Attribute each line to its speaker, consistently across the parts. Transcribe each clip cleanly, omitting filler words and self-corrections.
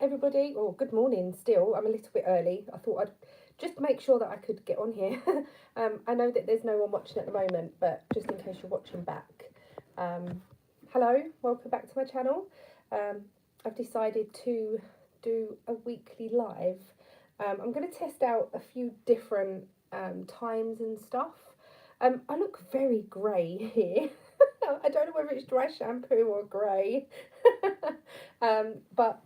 Speaker 1: everybody. Or good morning still. I'm a little bit early. I thought I'd just make sure that I could get on here. I know that there's no one watching at the moment, but just in case you're watching back. Hello, welcome back to my channel. I've decided to do a weekly live. I'm going to test out a few different times and stuff. I look very grey here. I don't know whether it's dry shampoo or grey. But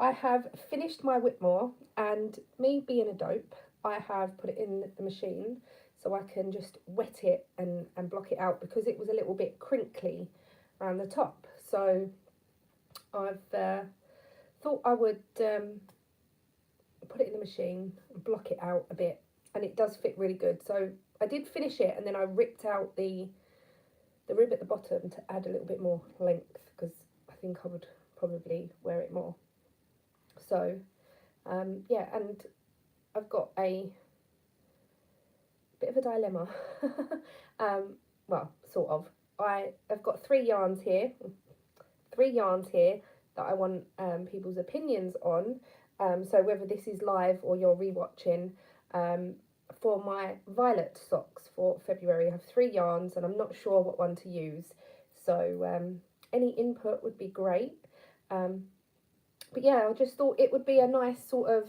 Speaker 1: I have finished my Whitmore, and me being a dope, I have put it in the machine so I can just wet it and block it out because it was a little bit crinkly around the top. So I've thought I would put it in the machine and block it out a bit, and it does fit really good. So I did finish it, and then I ripped out the rib at the bottom to add a little bit more length because I think I would probably wear it more. So yeah, and I've got a bit of a dilemma. Well, sort of. I've got three yarns here that I want people's opinions on. So whether this is live or you're rewatching, for my violet socks for February, I have three yarns and I'm not sure what one to use. So any input would be great. But yeah, I just thought it would be a nice sort of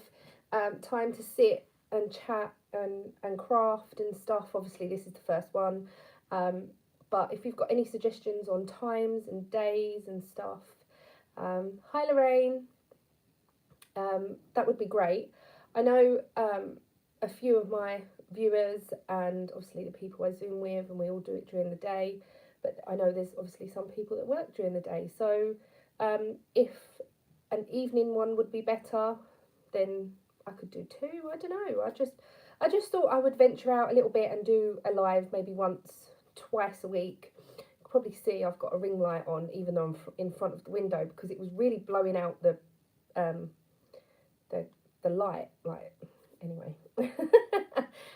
Speaker 1: time to sit and chat and craft and stuff. Obviously, this is the first one. But if you've got any suggestions on times and days and stuff, hi Lorraine, that would be great. I know a few of my viewers and obviously the people I Zoom with, and we all do it during the day, but I know there's obviously some people that work during the day. So if an evening one would be better, then I could do two. I don't know. I just thought I would venture out a little bit and do a live maybe twice a week. You can probably see I've got a ring light on even though I'm in front of the window because it was really blowing out the light. Like, anyway.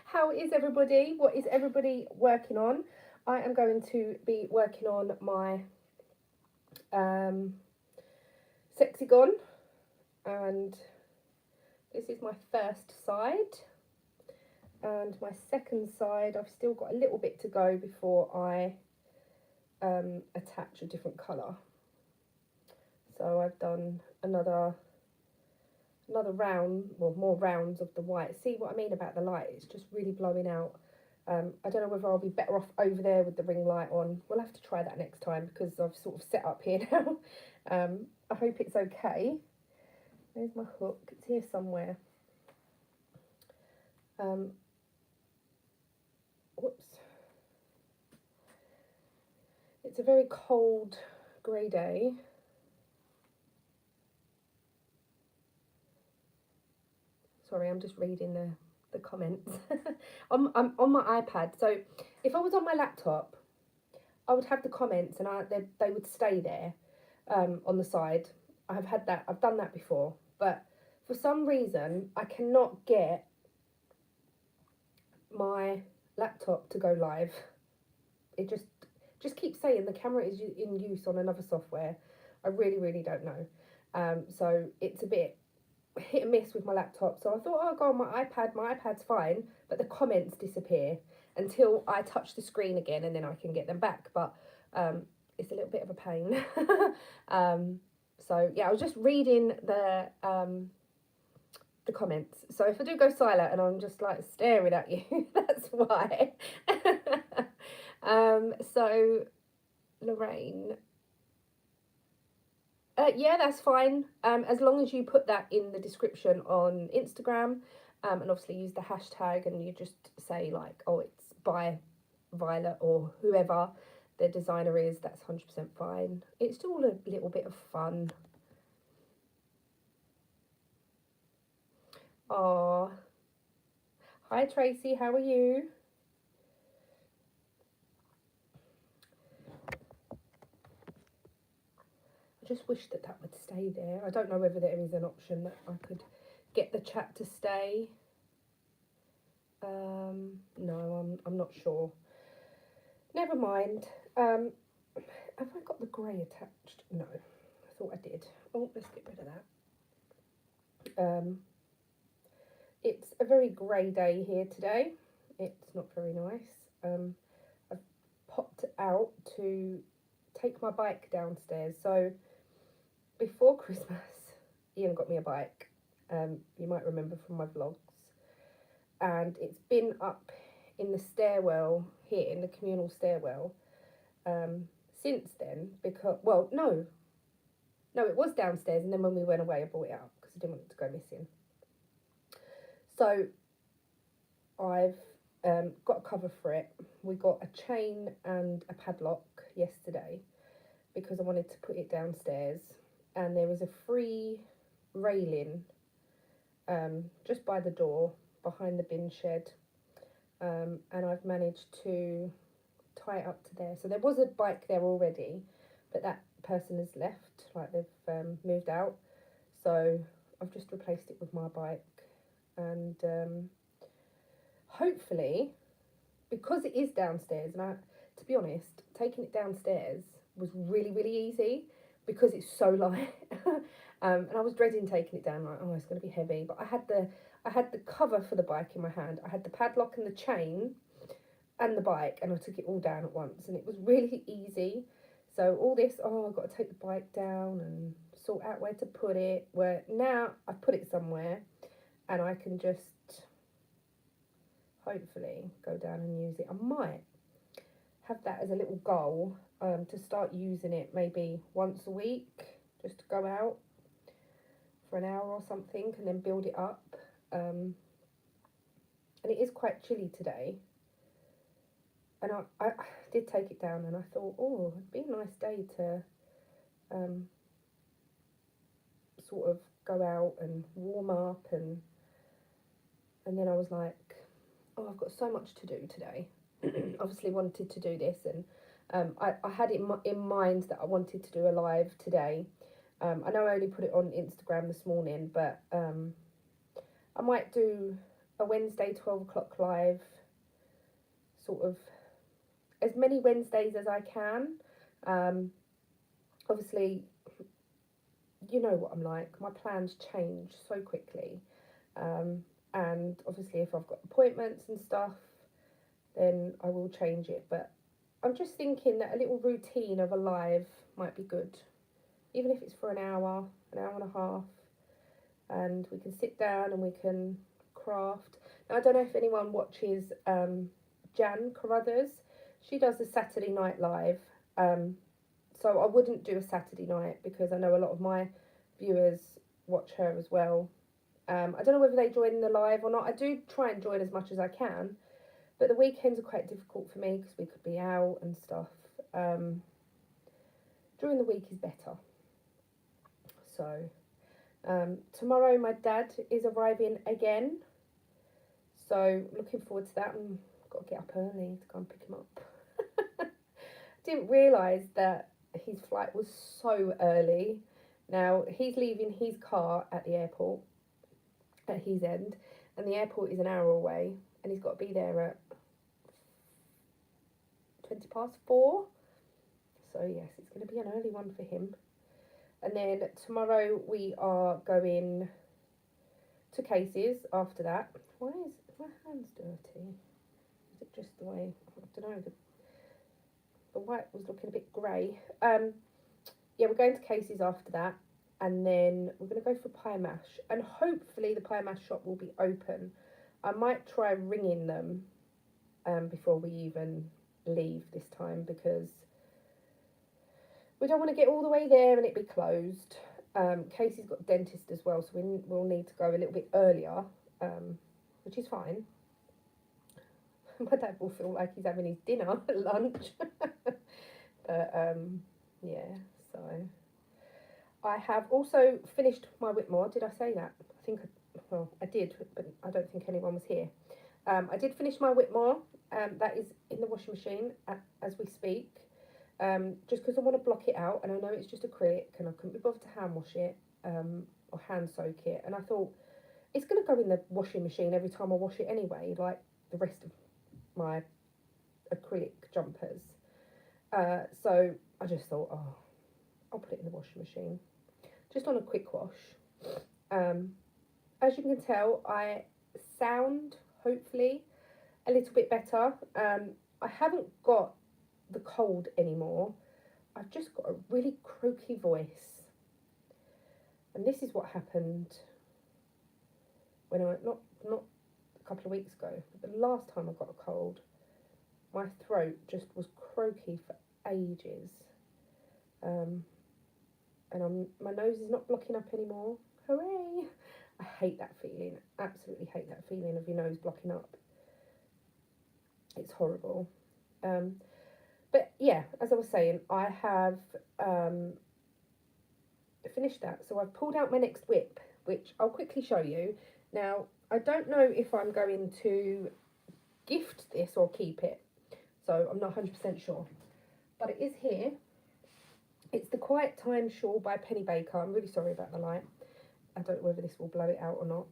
Speaker 1: How is everybody? What is everybody working on? I am going to be working on my Sexagon, and this is my first side, and my second side I've still got a little bit to go before I attach a different colour. So I've done another round, well, more rounds of the white. See what I mean about the light? It's just really blowing out. I don't know whether I'll be better off over there with the ring light on. We'll have to try that next time because I've sort of set up here now. I hope it's okay. There's my hook. It's here somewhere. Whoops. It's a very cold grey day. Sorry, I'm just reading the comments. I'm on my iPad, so if I was on my laptop, I would have the comments and they would stay there on the side. I've done that before, but for some reason I cannot get my laptop to go live. It just keeps saying the camera is in use on another software. I really don't know. So it's a bit hit and miss with my laptop. So I thought, oh, I'll go on my iPad. My iPad's fine, but the comments disappear until I touch the screen again, and then I can get them back. But it's a little bit of a pain. So yeah, I was just reading the comments. So if I do go silent and I'm just like staring at you, that's why. So Lorraine, yeah, that's fine. As long as you put that in the description on Instagram, and obviously use the hashtag, and you just say like, oh, it's by Violet or whoever the designer is. That's 100% fine. It's all a little bit of fun. Oh, hi Tracy, how are you? I just wish that would stay there. I don't know whether there is an option that I could get the chat to stay. No, I'm not sure. Never mind. Have I got the grey attached? No, I thought I did. Oh, let's get rid of that. It's a very grey day here today. It's not very nice. I've popped out to take my bike downstairs. So before Christmas, Ian got me a bike. You might remember from my vlogs. And it's been up in the stairwell here, in the communal stairwell, since then. Because, well, no, it was downstairs, and then when we went away, I brought it up because I didn't want it to go missing. So I've got a cover for it. We got a chain and a padlock yesterday because I wanted to put it downstairs, and there was a free railing just by the door behind the bin shed, and I've managed to tie it up to there. So there was a bike there already, but that person has left, like they've moved out. So I've just replaced it with my bike, and hopefully, because it is downstairs, and to be honest, taking it downstairs was really, really easy because it's so light. And I was dreading taking it down, like, oh, it's going to be heavy. But I had the cover for the bike in my hand. I had the padlock and the chain and the bike, and I took it all down at once, and it was really easy. So all this, oh, I've got to take the bike down and sort out where to put it. Where now I've put it somewhere, and I can just hopefully go down and use it. I might have that as a little goal, to start using it maybe once a week, just to go out for an hour or something, and then build it up. And it is quite chilly today, and I did take it down, and I thought, oh, it'd be a nice day to sort of go out and warm up, and then I was like, oh, I've got so much to do today. Obviously wanted to do this, and I had it in mind that I wanted to do a live today. I know I only put it on Instagram this morning, but I might do a Wednesday 12 o'clock live, sort of as many Wednesdays as I can. Obviously, you know what I'm like, my plans change so quickly, and obviously if I've got appointments and stuff, then I will change it. But I'm just thinking that a little routine of a live might be good, even if it's for an hour and a half, and we can sit down and we can craft. Now, I don't know if anyone watches Jan Carruthers. She does a Saturday night live, so I wouldn't do a Saturday night because I know a lot of my viewers watch her as well. I don't know whether they join the live or not. I do try and join as much as I can, but the weekends are quite difficult for me because we could be out and stuff. During the week is better. So tomorrow my dad is arriving again, so looking forward to that, and got to get up early to go and pick him up. Didn't realise that his flight was so early. Now he's leaving his car at the airport at his end, and the airport is an hour away, and he's got to be there at 4:20. So yes, it's going to be an early one for him. And then tomorrow we are going to Casey's after that. Why is my hands dirty? Is it just the way? I don't know. The white was looking a bit grey. Yeah, we're going to Casey's after that, and then we're going to go for pie mash, and hopefully the pie mash shop will be open. I might try ringing them before we even leave this time, because we don't want to get all the way there and it be closed. Casey's got a dentist as well, so we'll need to go a little bit earlier, which is fine. My dad will feel like he's having his dinner at lunch. But yeah, so I have also finished my Whitmore. Did I say that? I think I did, but I don't think anyone was here. I did finish my Whitmore. That is in the washing machine as we speak. Just because I want to block it out, and I know it's just acrylic, and I couldn't be bothered to hand wash it or hand soak it. And I thought, it's going to go in the washing machine every time I wash it anyway, like the rest of my acrylic jumpers. So I just thought, I'll put it in the washing machine, just on a quick wash. as you can tell, I sound, hopefully, a little bit better. I haven't got the cold anymore. I've just got a really croaky voice. And this is what happened when not a couple of weeks ago, but the last time I got a cold, my throat just was croaky for ages. And my nose is not blocking up anymore. Hooray! I hate that feeling. Absolutely hate that feeling of your nose blocking up. It's horrible. But yeah, as I was saying, I have finished that. So I've pulled out my next whip, which I'll quickly show you. Now, I don't know if I'm going to gift this or keep it. So I'm not 100% sure. But it is here. It's the Quiet Time Shawl by Penny Baker. I'm really sorry about the light. I don't know whether this will blow it out or not.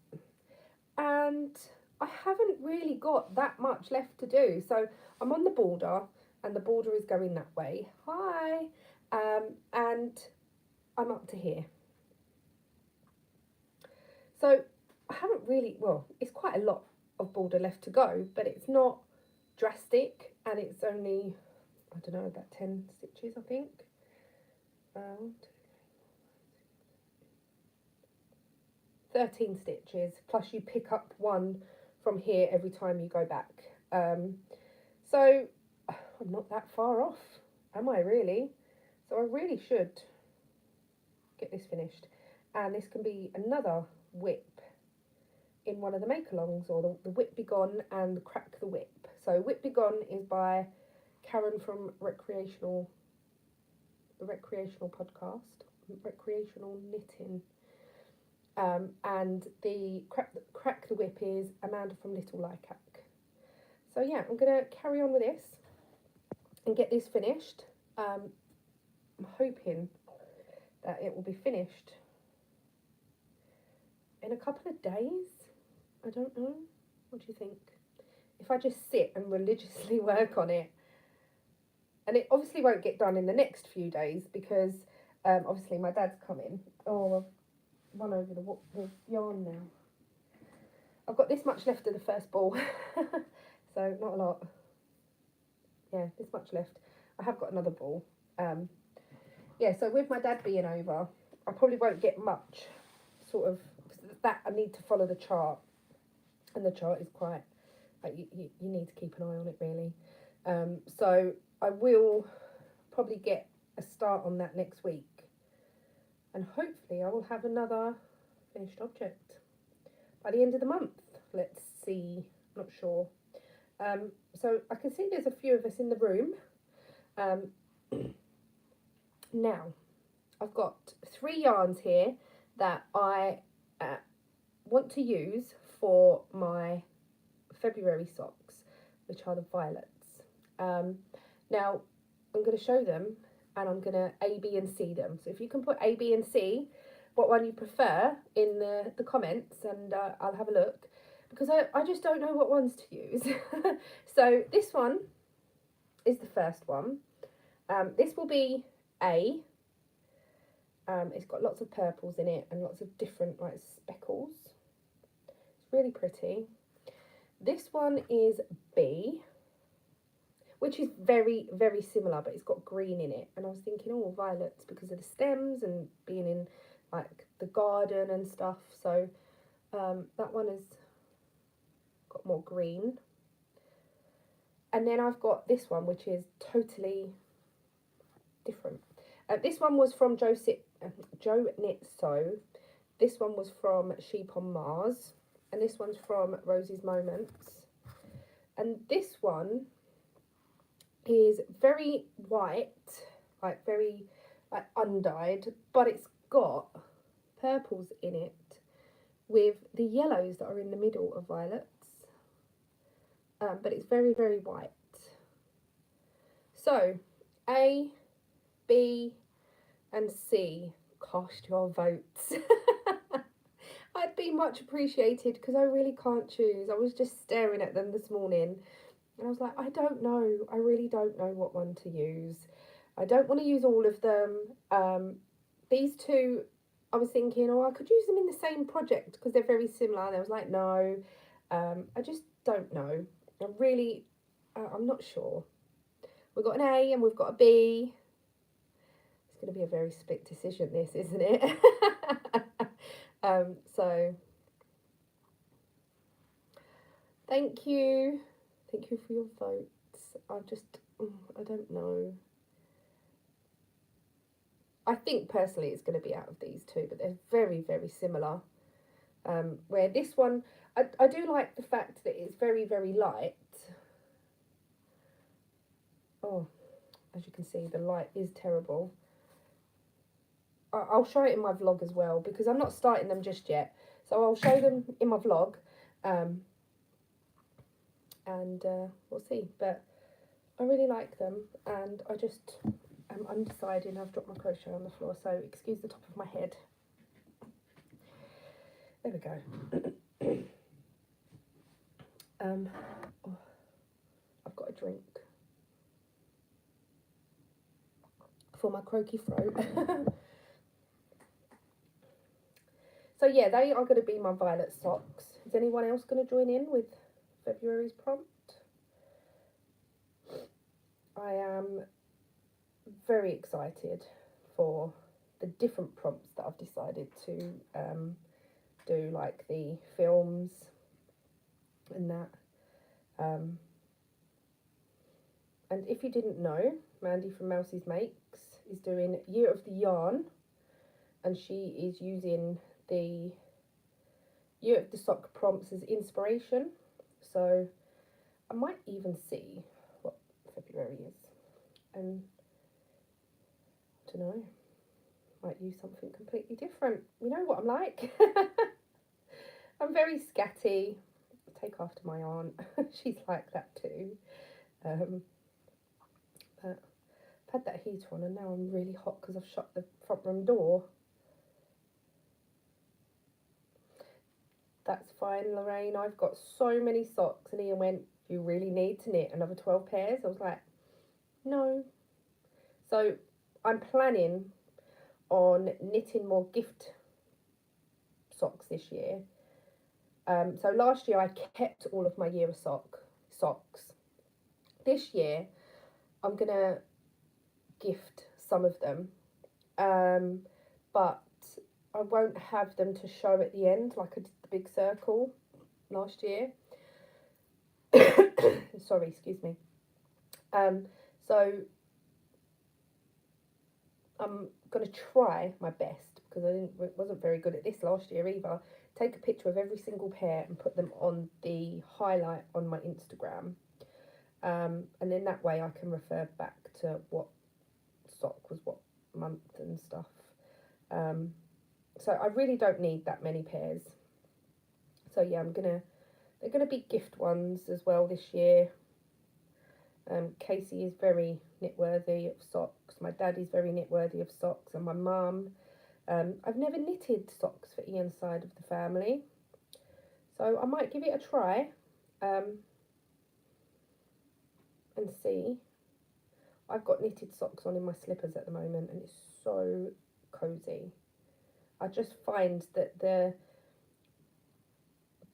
Speaker 1: And I haven't really got that much left to do. So I'm on the border, and the border is going that way. Hi! And I'm up to here. So I haven't really, well, it's quite a lot of border left to go, but it's not drastic, and it's only, I don't know, about 10 stitches, I think. 13 stitches, plus you pick up one from here every time you go back. So I'm not that far off, am I really? So I really should get this finished. And this can be another whip in one of the make-alongs, or the Whip Be Gone and the Crack the Whip. So Whip Be Gone is by Karen from the Recreational Podcast, Recreational Knitting. And the Crack the Whip is Amanda from Little Lycac. So yeah, I'm going to carry on with this and get this finished. I'm hoping that it will be finished in a couple of days. I don't know. What do you think? If I just sit and religiously work on it, and it obviously won't get done in the next few days because obviously my dad's coming. Oh, I've run over the yarn now. I've got this much left of the first ball, so not a lot. Yeah, this much left. I have got another ball. Yeah, so with my dad being over, I probably won't get much sort of, that I need to follow the chart, and the chart is quite, like, you need to keep an eye on it really. So I will probably get a start on that next week, and hopefully I will have another finished object by the end of the month. Let's see, not sure. So I can see there's a few of us in the room. Now, I've got 3 yarns here that I want to use for my February socks, which are the violets. Now, I'm going to show them, and I'm going to A, B and C them. So if you can put A, B and C, what one you prefer in the comments, and I'll have a look, because I just don't know what ones to use. So this one is the first one. This will be A. It's got lots of purples in it and lots of different like speckles. It's really pretty. This one is B, which is very, very similar, but it's got green in it. And I was thinking, oh, violets, because of the stems and being in like the garden and stuff. So that one has got more green. And then I've got this one, which is totally different. This one was from Joe Knit Sew. This one was from Sheep on Mars. And this one's from Rosie's Moments. And this one is very white, like very like undyed, but it's got purples in it with the yellows that are in the middle of violets. But it's very, very white. So, A, B and C, cast your votes. I'd be much appreciated, because I really can't choose. I was just staring at them this morning and I was like, I don't know. I really don't know what one to use. I don't want to use all of them. These two I was thinking, oh, I could use them in the same project because they're very similar. And I was like, no, I just don't know. I'm not sure. We've got an A and we've got a B. It's going to be a very split decision, this, isn't it? So, thank you. Thank you for your votes. I don't know. I think personally it's going to be out of these two, but they're very, very similar. Where this one, I do like the fact that it's very, very light. Oh, as you can see, the light is terrible. I'll show it in my vlog as well, because I'm not starting them just yet. So I'll show them in my vlog, and we'll see. But I really like them, and I just am undecided. I've dropped my crochet on the floor, so excuse the top of my head. There we go. Oh, I've got a drink for my croaky throat. So yeah, they are going to be my violet socks. Is anyone else going to join in with February's prompt? I am very excited for the different prompts that I've decided to do, like the films and that. And if you didn't know, Mandy from Mousie's Makes is doing Year of the Yarn, and she is using the Year of the Sock prompts as inspiration. So I might even see what February is, and I don't know, might use something completely different. You know what I'm like. I'm very scatty. I take after my aunt. She's like that too. But I've had that heater on and now I'm really hot because I've shut the front room door. That's fine, Lorraine. I've got so many socks. And Ian went, you really need to knit another 12 pairs? I was like, no. So I'm planning on knitting more gift socks this year. So last year I kept all of my Year of socks. This year I'm going to gift some of them. But I won't have them to show at the end like I did the big circle last year. Sorry, excuse me. So I'm going to try my best, because I wasn't very good at this last year either. Take a picture of every single pair and put them on the highlight on my Instagram. And then that way I can refer back to what sock was what month and stuff. So I really don't need that many pairs. So yeah, they're gonna be gift ones as well this year. Casey is very knit-worthy of socks. My dad is very knit-worthy of socks, and my mum. I've never knitted socks for Ian's side of the family, so I might give it a try and see. I've got knitted socks on in my slippers at the moment, and it's so cozy. I just find that the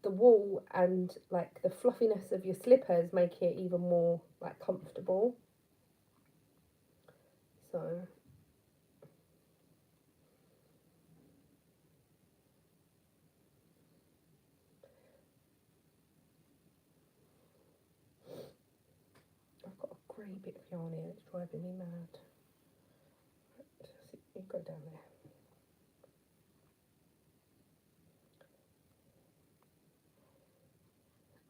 Speaker 1: wool and like the fluffiness of your slippers make it even more like comfortable. So I've got a grey bit of yarn here that's driving me mad. You go down there.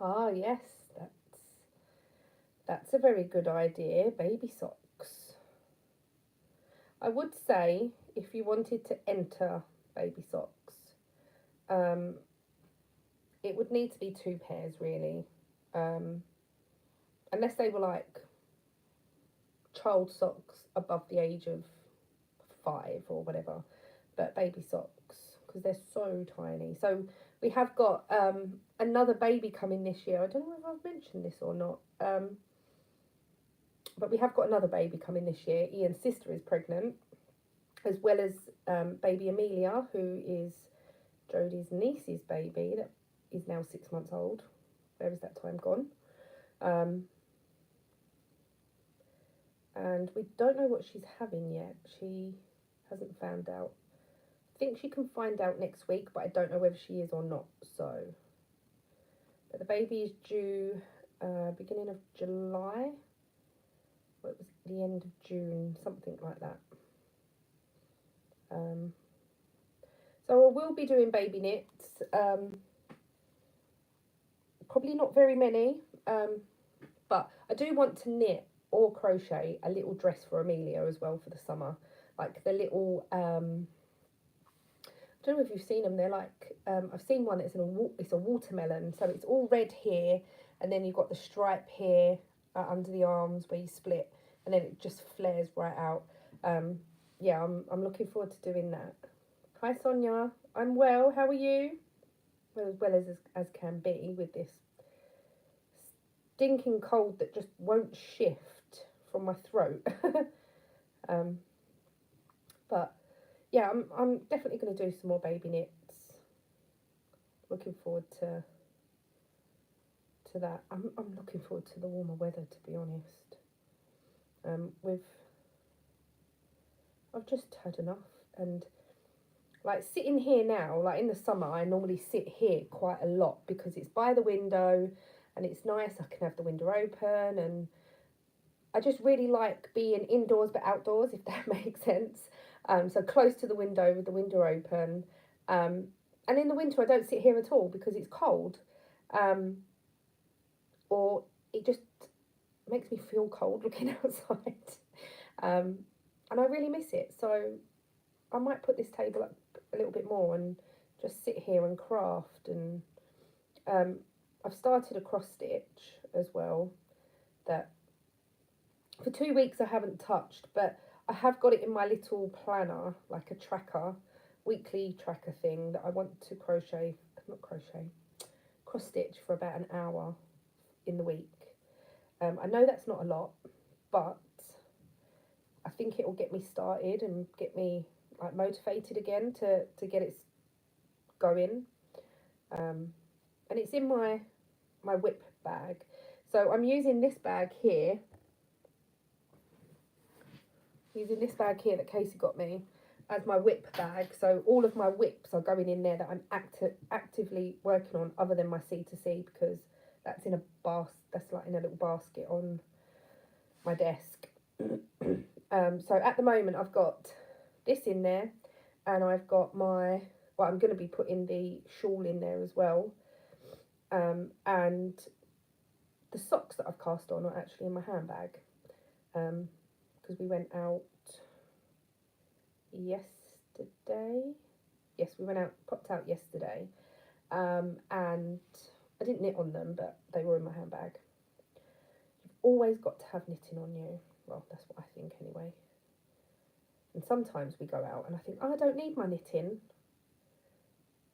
Speaker 1: Ah, yes, that's a very good idea. Baby socks. I would say if you wanted to enter baby socks, it would need to be 2 pairs really, unless they were like child socks above the age of 5 or whatever, but baby socks, because they're so tiny. So we have got another baby coming this year. I don't know if I've mentioned this or not, but we have got another baby coming this year. Ian's sister is pregnant, as well as baby Amelia, who is Jodie's niece's baby that is now 6 months old. Where is that time gone? And we don't know what she's having yet. She hasn't found out. I think she can find out next week, but I don't know whether she is or not. So, but the baby is due beginning of July. Well, it was the end of June, something like that. So I will be doing baby knits. Probably not very many, but I do want to knit or crochet a little dress for Amelia as well for the summer. Like the little, I don't know if you've seen them. They're like, I've seen one that's it's a watermelon. So it's all red here, and then you've got the stripe here under the arms where you split, and then it just flares right out. Yeah, I'm looking forward to doing that. Hi Sonia, I'm well. How are you? Well as can be with this stinking cold that just won't shift from my throat. But yeah, I'm definitely going to do some more baby knits. Looking forward to that. I'm looking forward to the warmer weather, to be honest. I've just had enough, and like sitting here now, like in the summer, I normally sit here quite a lot because it's by the window and it's nice. I can have the window open, and I just really like being indoors but outdoors, if that makes sense. So close to the window with the window open. And in the winter, I don't sit here at all because it's cold. Or it just makes me feel cold looking outside. And I really miss it. So I might put this table up a little bit more and just sit here and craft. And I've started a cross stitch as well that for 2 weeks I haven't touched, but I have got it in my little planner, like a tracker, weekly tracker thing that I want to cross stitch for about an hour in the week. I know that's not a lot, but I think it will get me started and get me like motivated again to get it going. And it's in my whip bag. So I'm using this bag here. Using this bag here that Casey got me as my whip bag. So all of my whips are going in there that I'm actively working on, other than my C2C, because that's in a that's like in a little basket on my desk. So at the moment I've got this in there, and I've got I'm going to be putting the shawl in there as well. And the socks that I've cast on are actually in my handbag. Because we went out yesterday. Yes, we popped out yesterday. And I didn't knit on them, but they were in my handbag. You've always got to have knitting on you. Well, that's what I think anyway. And sometimes we go out and I think, oh, I don't need my knitting.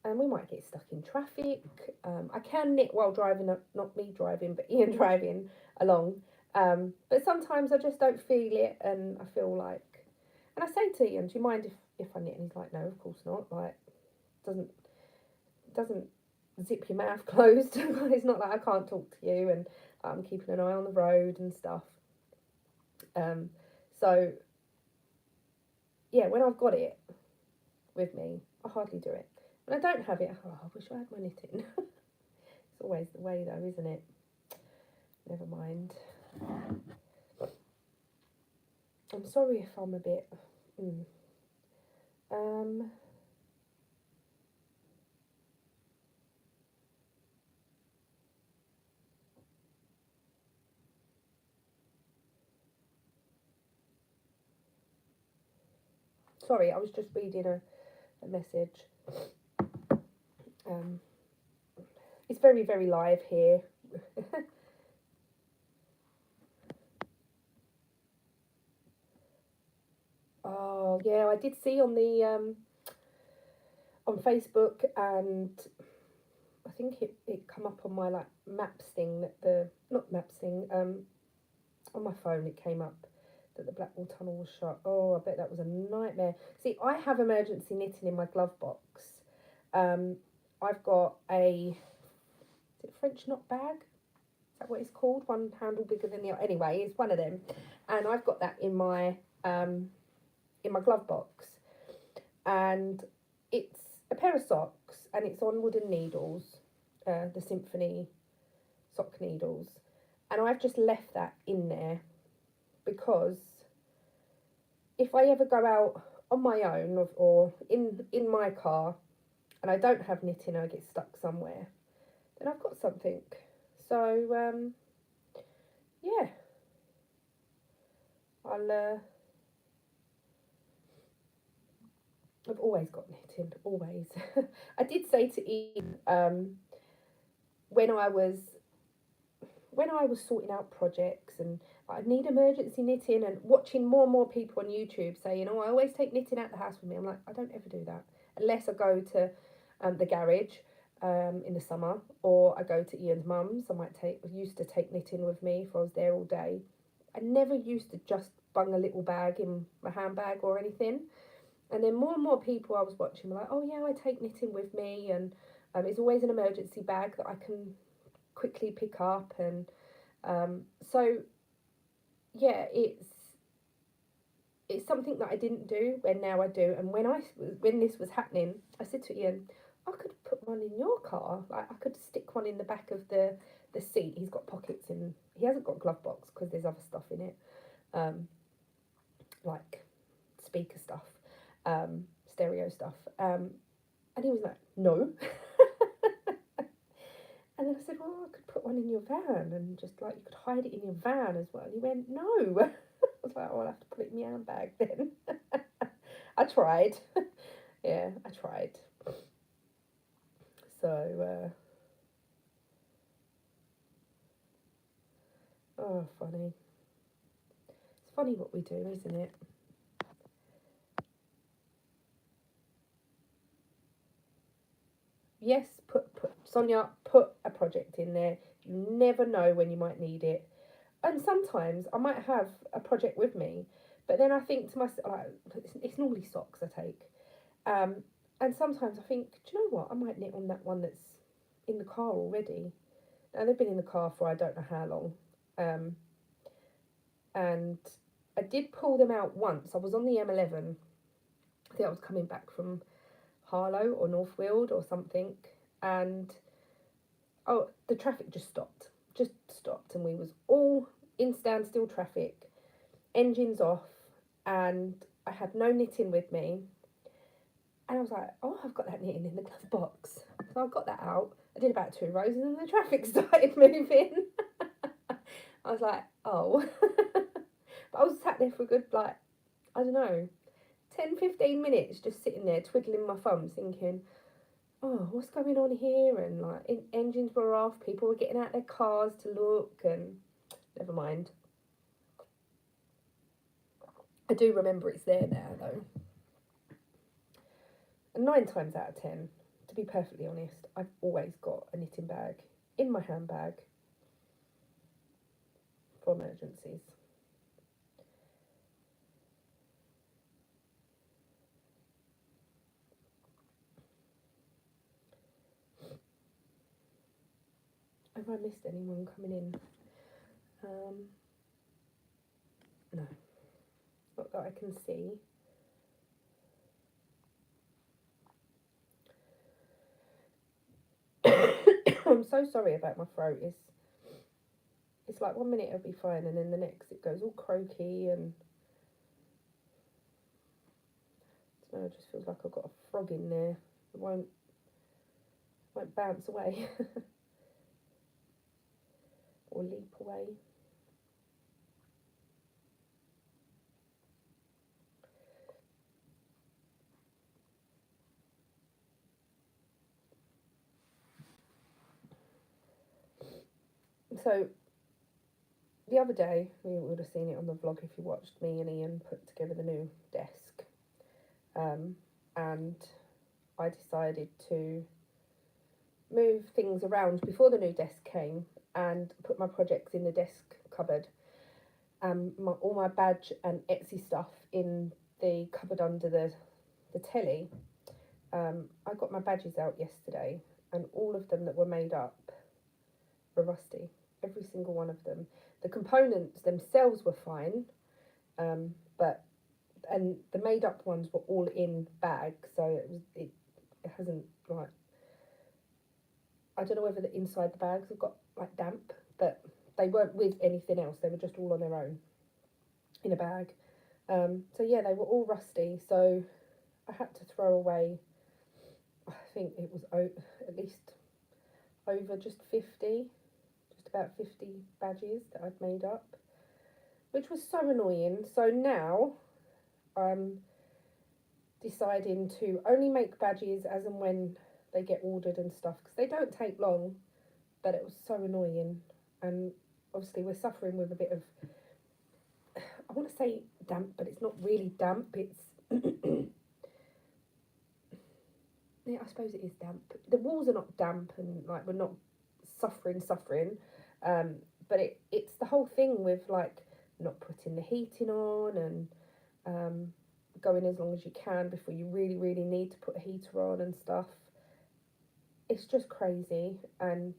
Speaker 1: And we might get stuck in traffic. I can knit while driving, not me driving, but Ian driving along. But sometimes I just don't feel it, and I feel like, and I say to Ian, do you mind if I knit? And he's like, no, of course not. Like, doesn't zip your mouth closed. It's not like I can't talk to you, and I'm keeping an eye on the road and stuff. So yeah, when I've got it with me, I hardly do it. When I don't have it, I wish I had my knitting. It's always the way though, isn't it? Never mind. I'm sorry if I'm a bit... Sorry, I was just reading a message. It's very, very live here. Oh, yeah, I did see on the on Facebook, and I think it come up on my like maps thing, not maps thing, on my phone it came up that the Blackwall Tunnel was shut. Oh, I bet that was a nightmare. See, I have emergency knitting in my glove box. I've got a, is it French knot bag? Is that what it's called? One handle bigger than the other. Anyway, it's one of them, and I've got that in my glove box, and it's a pair of socks, and it's on wooden needles, the Symphony sock needles, and I've just left that in there because if I ever go out on my own or in my car and I don't have knitting, I get stuck somewhere, then I've got something. So yeah, I've always got knitting, always. I did say to Ian, when I was sorting out projects and I need emergency knitting, and watching more and more people on YouTube saying, "Oh, I always take knitting out the house with me." I'm like, I don't ever do that unless I go to the garage in the summer, or I go to Ian's mum's. I used to take knitting with me if I was there all day. I never used to just bung a little bag in my handbag or anything. And then more and more people I was watching were like, "Oh yeah, I take knitting with me," and it's always an emergency bag that I can quickly pick up. And so yeah, it's something that I didn't do, and now I do. And when this was happening, I said to Ian, I could put one in your car. Like, I could stick one in the back of the seat. He's got pockets in. He hasn't got a glove box because there's other stuff in it, like speaker stuff, stereo stuff. And he was like, no. And then I said, well, I could put one in your van, and just like you could hide it in your van as well. And he went, no. I was like, oh, I'll have to put it in my handbag then. I tried. Yeah, I tried. So, oh, funny. It's funny what we do, isn't it? Yes, Sonia, put a project in there. You never know when you might need it. And sometimes I might have a project with me, but then I think to myself, like, it's normally socks I take. And sometimes I think, do you know what? I might knit on that one that's in the car already. Now, they've been in the car for I don't know how long. And I did pull them out once. I was on the M11. I think I was coming back from Harlow or North Weald or something. And, oh, the traffic just stopped. And we was all in standstill traffic, engines off, and I had no knitting with me. And I was like, oh, I've got that knitting in the glove box. So I got that out. I did about 2 rows and then the traffic started moving. I was like, oh. But I was sat there for a good, like, I don't know, 10-15 minutes just sitting there twiddling my thumbs thinking, oh, what's going on here? And like, engines were off, people were getting out their cars to look, and never mind. I do remember it's there now though. And 9 times out of 10, to be perfectly honest, I've always got a knitting bag in my handbag for emergencies. Have I missed anyone coming in? No, not that I can see. I'm so sorry about my throat. It's like 1 minute it'll be fine, and then the next it goes all croaky, and I don't know, it just feels like I've got a frog in there. It won't bounce away or leap away. So the other day, you would have seen it on the vlog if you watched me and Ian put together the new desk, and I decided to move things around before the new desk came and put my projects in the desk cupboard. all my badge and Etsy stuff in the cupboard under the telly. I got my badges out yesterday, and all of them that were made up were rusty. Every single one of them. The components themselves were fine, but and the made up ones were all in bags, so it hasn't, like, I don't know whether the inside the bags have got like damp, but they weren't with anything else. They were just all on their own in a bag. So yeah, they were all rusty. So I had to throw away. I think it was at least over just about 50 badges that I'd made up, which was so annoying. So now I'm deciding to only make badges as and when they get ordered and stuff, because they don't take long, but it was so annoying. And obviously we're suffering with a bit of, I want to say damp, but it's not really damp, it's yeah, I suppose it is damp. The walls are not damp, and like we're not suffering, but it's the whole thing with like not putting the heating on, and going as long as you can before you really need to put a heater on and stuff. It's just crazy. And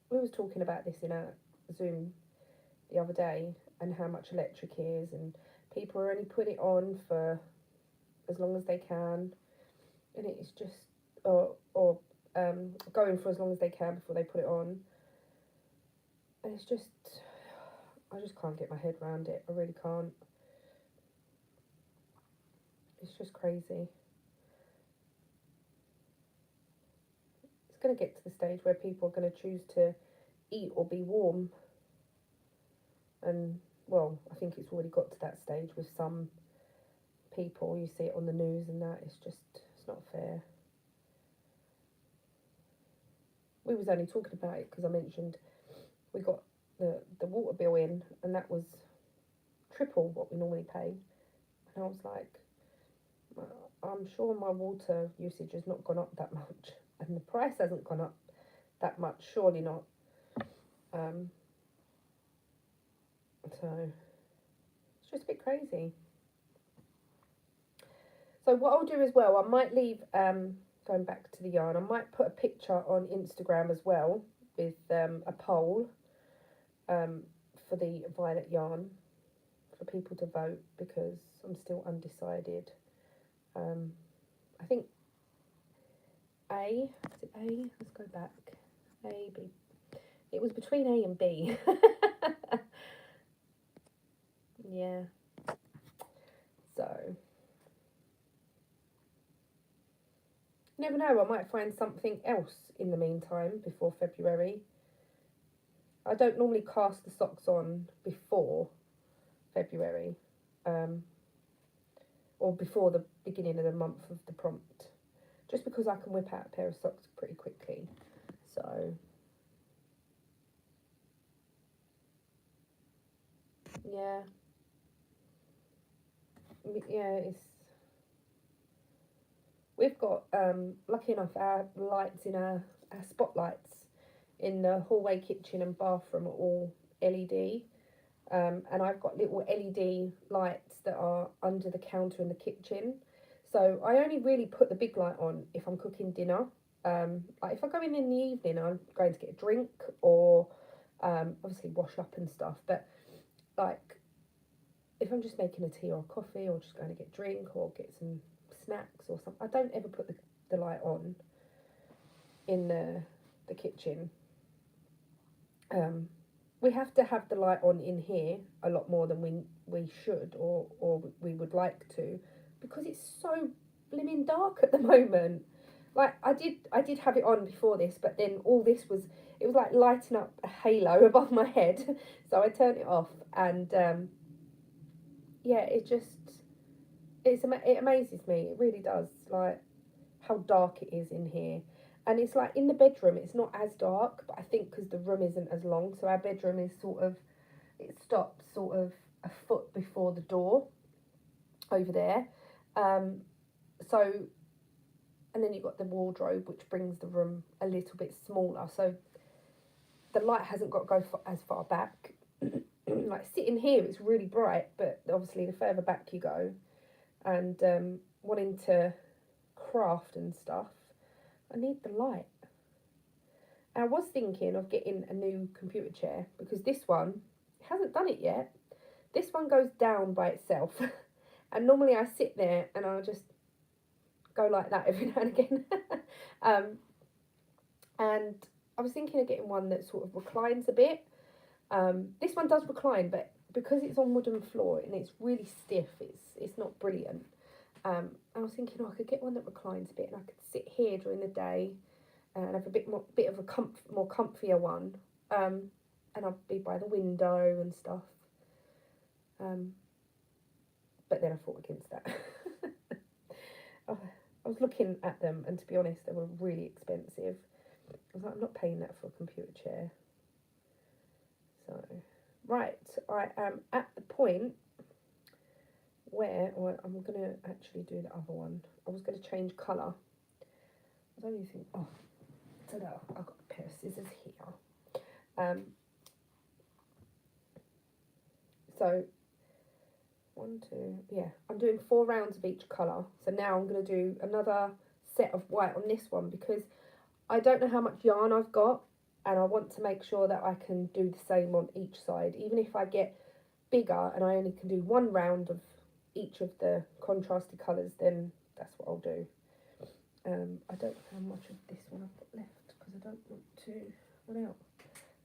Speaker 1: we was talking about this in a Zoom the other day, and how much electric is, and people are only put it on for as long as they can, and it's just or going for as long as they can before they put it on. And it's just, I just can't get my head around it. I really can't. It's just crazy. It's going to get to the stage where people are going to choose to eat or be warm. And, well, I think it's already got to that stage with some people. You see it on the news and that. It's not fair. We was only talking about it because I mentioned we got the water bill in, and that was triple what we normally pay. And I was like, I'm sure my water usage has not gone up that much, and the price hasn't gone up that much, surely not. So it's just a bit crazy. So what I'll do as well, I might leave, going back to the yarn, I might put a picture on Instagram as well with a poll for the violet yarn for people to vote, because I'm still undecided. I think A, is it A? Let's go back. A, B. It was between A and B. Yeah. So, never know, I might find something else in the meantime before February. I don't normally cast the socks on before February, or before the beginning of the month of the prompt, just because I can whip out a pair of socks pretty quickly. So, yeah. Yeah, we've got, lucky enough, our lights in our spotlights in the hallway, kitchen and bathroom are all LED. And I've got little LED lights that are under the counter in the kitchen. So I only really put the big light on if I'm cooking dinner. Like if I go in the evening, I'm going to get a drink or obviously wash up and stuff. But like if I'm just making a tea or a coffee, or just going to get a drink or get some snacks or something, I don't ever put the light on in the kitchen. We have to have the light on in here a lot more than we should or we would like to, because it's so blimmin' dark at the moment. Like I did have it on before this, but then all this it was like lighting up a halo above my head. So I turned it off, and yeah, it amazes me. It really does, like how dark it is in here. And it's like in the bedroom, it's not as dark, but I think because the room isn't as long, so our bedroom is it stops sort of a foot before the door over there. So, and then you've got the wardrobe, which brings the room a little bit smaller. So the light hasn't got to go as far back. like sitting here, it's really bright, but obviously the further back you go, and wanting to craft and stuff, I need the light. And I was thinking of getting a new computer chair because this one hasn't done it yet. This one goes down by itself, and normally I sit there and I'll just go like that every now and again. um, and I was thinking of getting one that sort of reclines a bit. This one does recline, but because it's on wooden floor and it's really stiff, it's not brilliant. I was thinking, I could get one that reclines a bit, and I could sit here during the day and have a bit of a more comfier one. And I'll be by the window and stuff. But then I fought against that. I was looking at them, and to be honest, they were really expensive. I was like, I'm not paying that for a computer chair. So, right, I am at the point where I'm going to actually do the other one. I was going to change colour. I don't even think, ta-da, I've got a pair of scissors here. So, I'm doing 4 rounds of each colour. So now I'm going to do another set of white on this one because I don't know how much yarn I've got, and I want to make sure that I can do the same on each side. Even if I get bigger and I only can do 1 round of each of the contrasty colours, then that's what I'll do. I don't know how much of this one I've got left because I don't want to run out.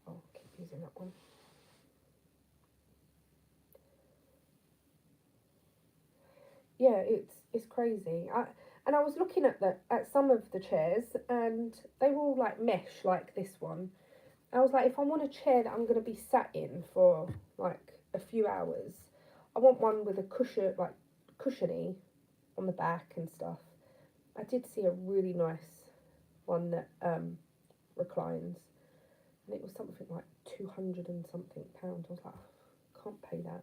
Speaker 1: I'll keep using that one. Yeah, it's crazy. I was looking at some of the chairs, and they were all like mesh, like this one. I was like, if I want a chair that I'm going to be sat in for like a few hours, I want one with a cushion, like cushiony on the back and stuff. I did see a really nice one that reclines, and it was something like 200 and something pounds. I was like, I can't pay that.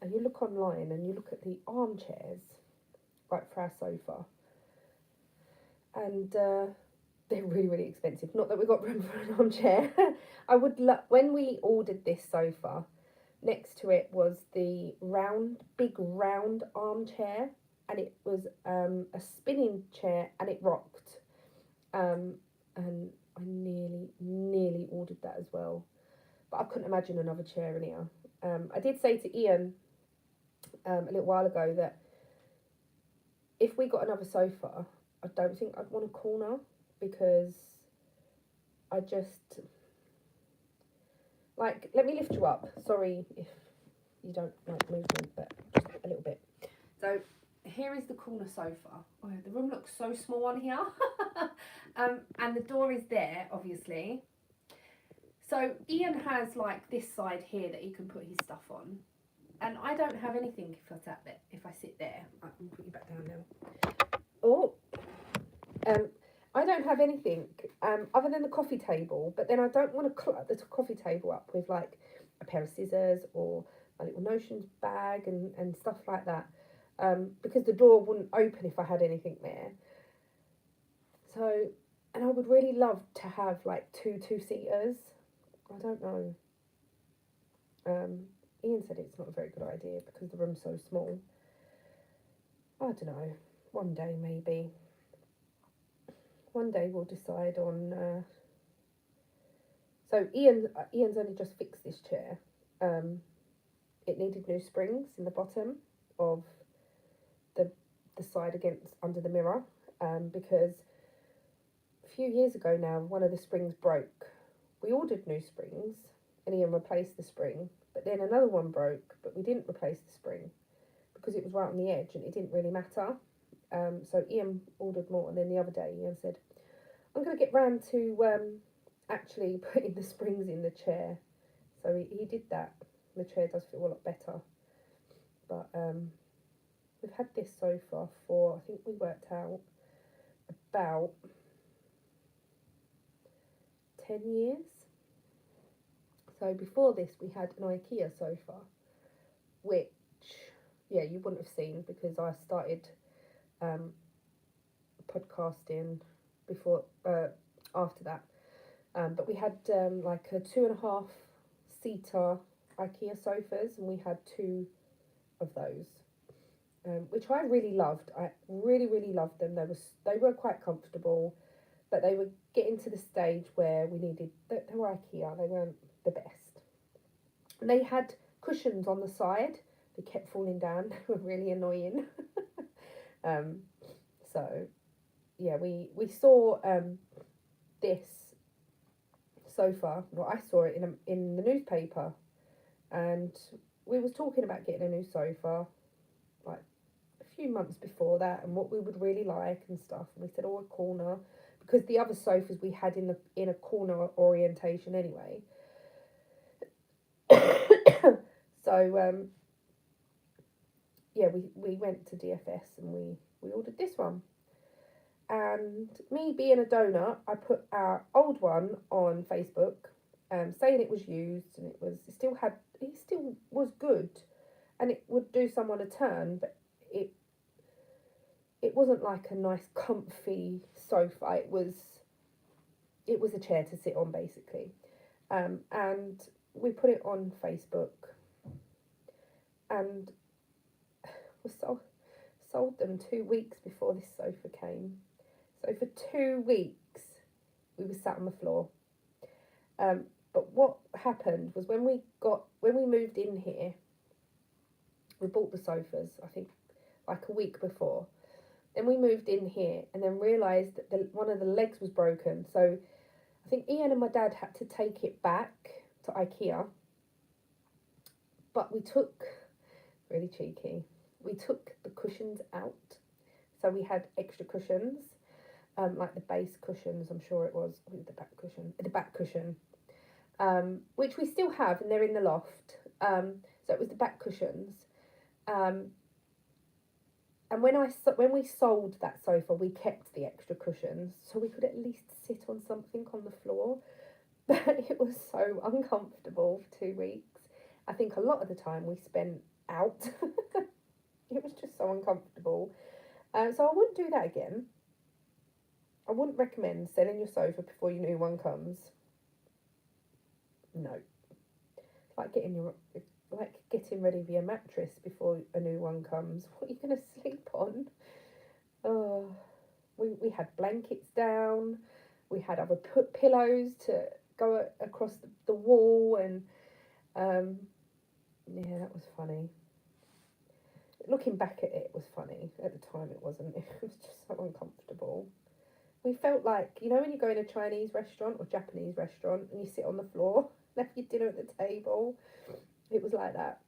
Speaker 1: And you look online and you look at the armchairs, like for our sofa, and they're really, really expensive. Not that we got room for an armchair. I would when we ordered this sofa, next to it was the big round armchair, and it was a spinning chair, and it rocked. And I nearly ordered that as well, but I couldn't imagine another chair in here. I did say to Ian a little while ago that if we got another sofa, I don't think I'd want a corner because I just like, let me lift you up. Sorry if you don't like movement, but just a little bit. So here is the corner sofa. Oh, the room looks so small on here. And the door is there, obviously. So Ian has like this side here that he can put his stuff on. And I don't have anything if I sit there. I can put you back down now. Oh, I don't have anything other than the coffee table. But then I don't want to clutter the coffee table up with like a pair of scissors or my little notions bag and stuff like that. Because the door wouldn't open if I had anything there. So, and I would really love to have like two-seaters. I don't know. Ian said it's not a very good idea because the room's so small. I don't know. One day maybe. One day we'll decide on. So Ian's only just fixed this chair. It needed new springs in the bottom of the side under the mirror. Because a few years ago now, one of the springs broke. We ordered new springs, and Ian replaced the spring. But then another one broke, but we didn't replace the spring because it was right on the edge and it didn't really matter. So Ian ordered more, and then the other day Ian said, I'm going to get round to actually putting the springs in the chair. So he did that. The chair does feel a lot better. But we've had this sofa for, I think we worked out, about 10 years. So before this, we had an IKEA sofa, which, yeah, you wouldn't have seen because I started podcasting after that. But we had like a 2.5 seater IKEA sofas, and we had two of those, which I really loved. I really, really loved them. They were quite comfortable, but they were getting to the stage where we needed. They were IKEA. They weren't the best. And they had cushions on the side. They kept falling down. They were really annoying. um, so yeah, we saw this sofa. Well, I saw it in the newspaper, and we was talking about getting a new sofa like a few months before that, and what we would really like and stuff. And we said, oh, a corner, because the other sofas we had in a corner orientation anyway. So yeah, we went to DFS and we ordered this one. And me being a donut, I put our old one on Facebook, saying it was used and it still was good, and it would do someone a turn, but it wasn't like a nice comfy sofa. It was a chair to sit on basically, and we put it on Facebook, and we sold them 2 weeks before this sofa came. So for 2 weeks, we were sat on the floor. But what happened was when we moved in here, we bought the sofas, I think, like a week before. Then we moved in here and then realised that one of the legs was broken. So I think Ian and my dad had to take it back to IKEA. But really cheeky, we took the cushions out. So we had extra cushions. Like the base cushions, I'm sure it was the back cushion, which we still have, and they're in the loft. So it was the back cushions, and when we sold that sofa, we kept the extra cushions, so we could at least sit on something on the floor. But it was so uncomfortable for 2 weeks. I think a lot of the time we spent out. It was just so uncomfortable. So I wouldn't do that again. I wouldn't recommend selling your sofa before your new one comes. No. It's like getting ready for your mattress before a new one comes. What are you going to sleep on? Oh, we had blankets down. We had other pillows to go across the wall, and yeah, that was funny. Looking back at it was funny. At the time, it wasn't. It was just so uncomfortable. We felt like, you know, when you go in a Chinese restaurant or Japanese restaurant and you sit on the floor, have your dinner at the table. It was like that.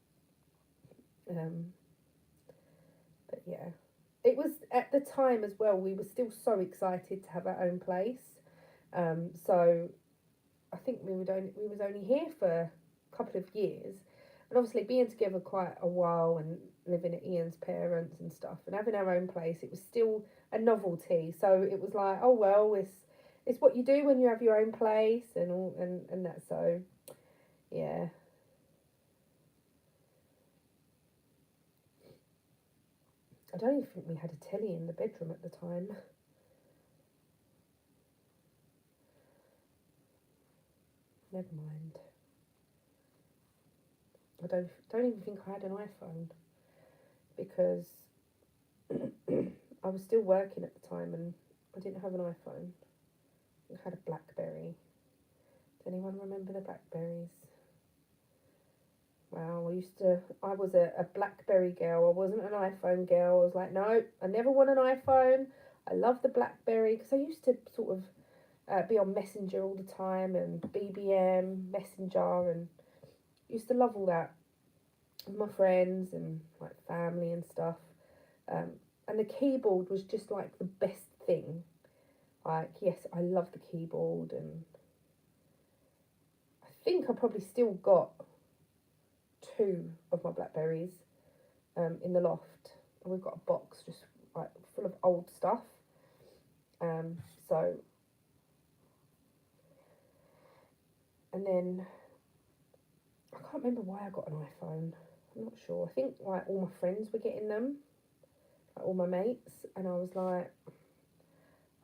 Speaker 1: But yeah, it was at the time as well. We were still so excited to have our own place. So I think we was only here for a couple of years, and obviously being together quite a while and living at Ian's parents and stuff and having our own place, it was still a novelty. So it was like, oh well, it's what you do when you have your own place and all and that. So yeah. I don't even think we had a telly in the bedroom at the time. Never mind. I don't even think I had an iPhone, because I was still working at the time and I didn't have an iPhone. I had a BlackBerry. Does anyone remember the Blackberries? Wow, I was a BlackBerry girl. I wasn't an iPhone girl. I was like, no, I never want an iPhone. I love the BlackBerry, because I used to sort of be on Messenger all the time, and BBM, Messenger, and used to love all that with my friends and like family and stuff. And the keyboard was just like the best thing. Like, yes, I love the keyboard, and I think I probably still got 2 of my Blackberries in the loft, and we've got a box just like full of old stuff. So, and then I can't remember why I got an iPhone. I'm not sure. I think like all my friends were getting them, like all my mates, and I was like,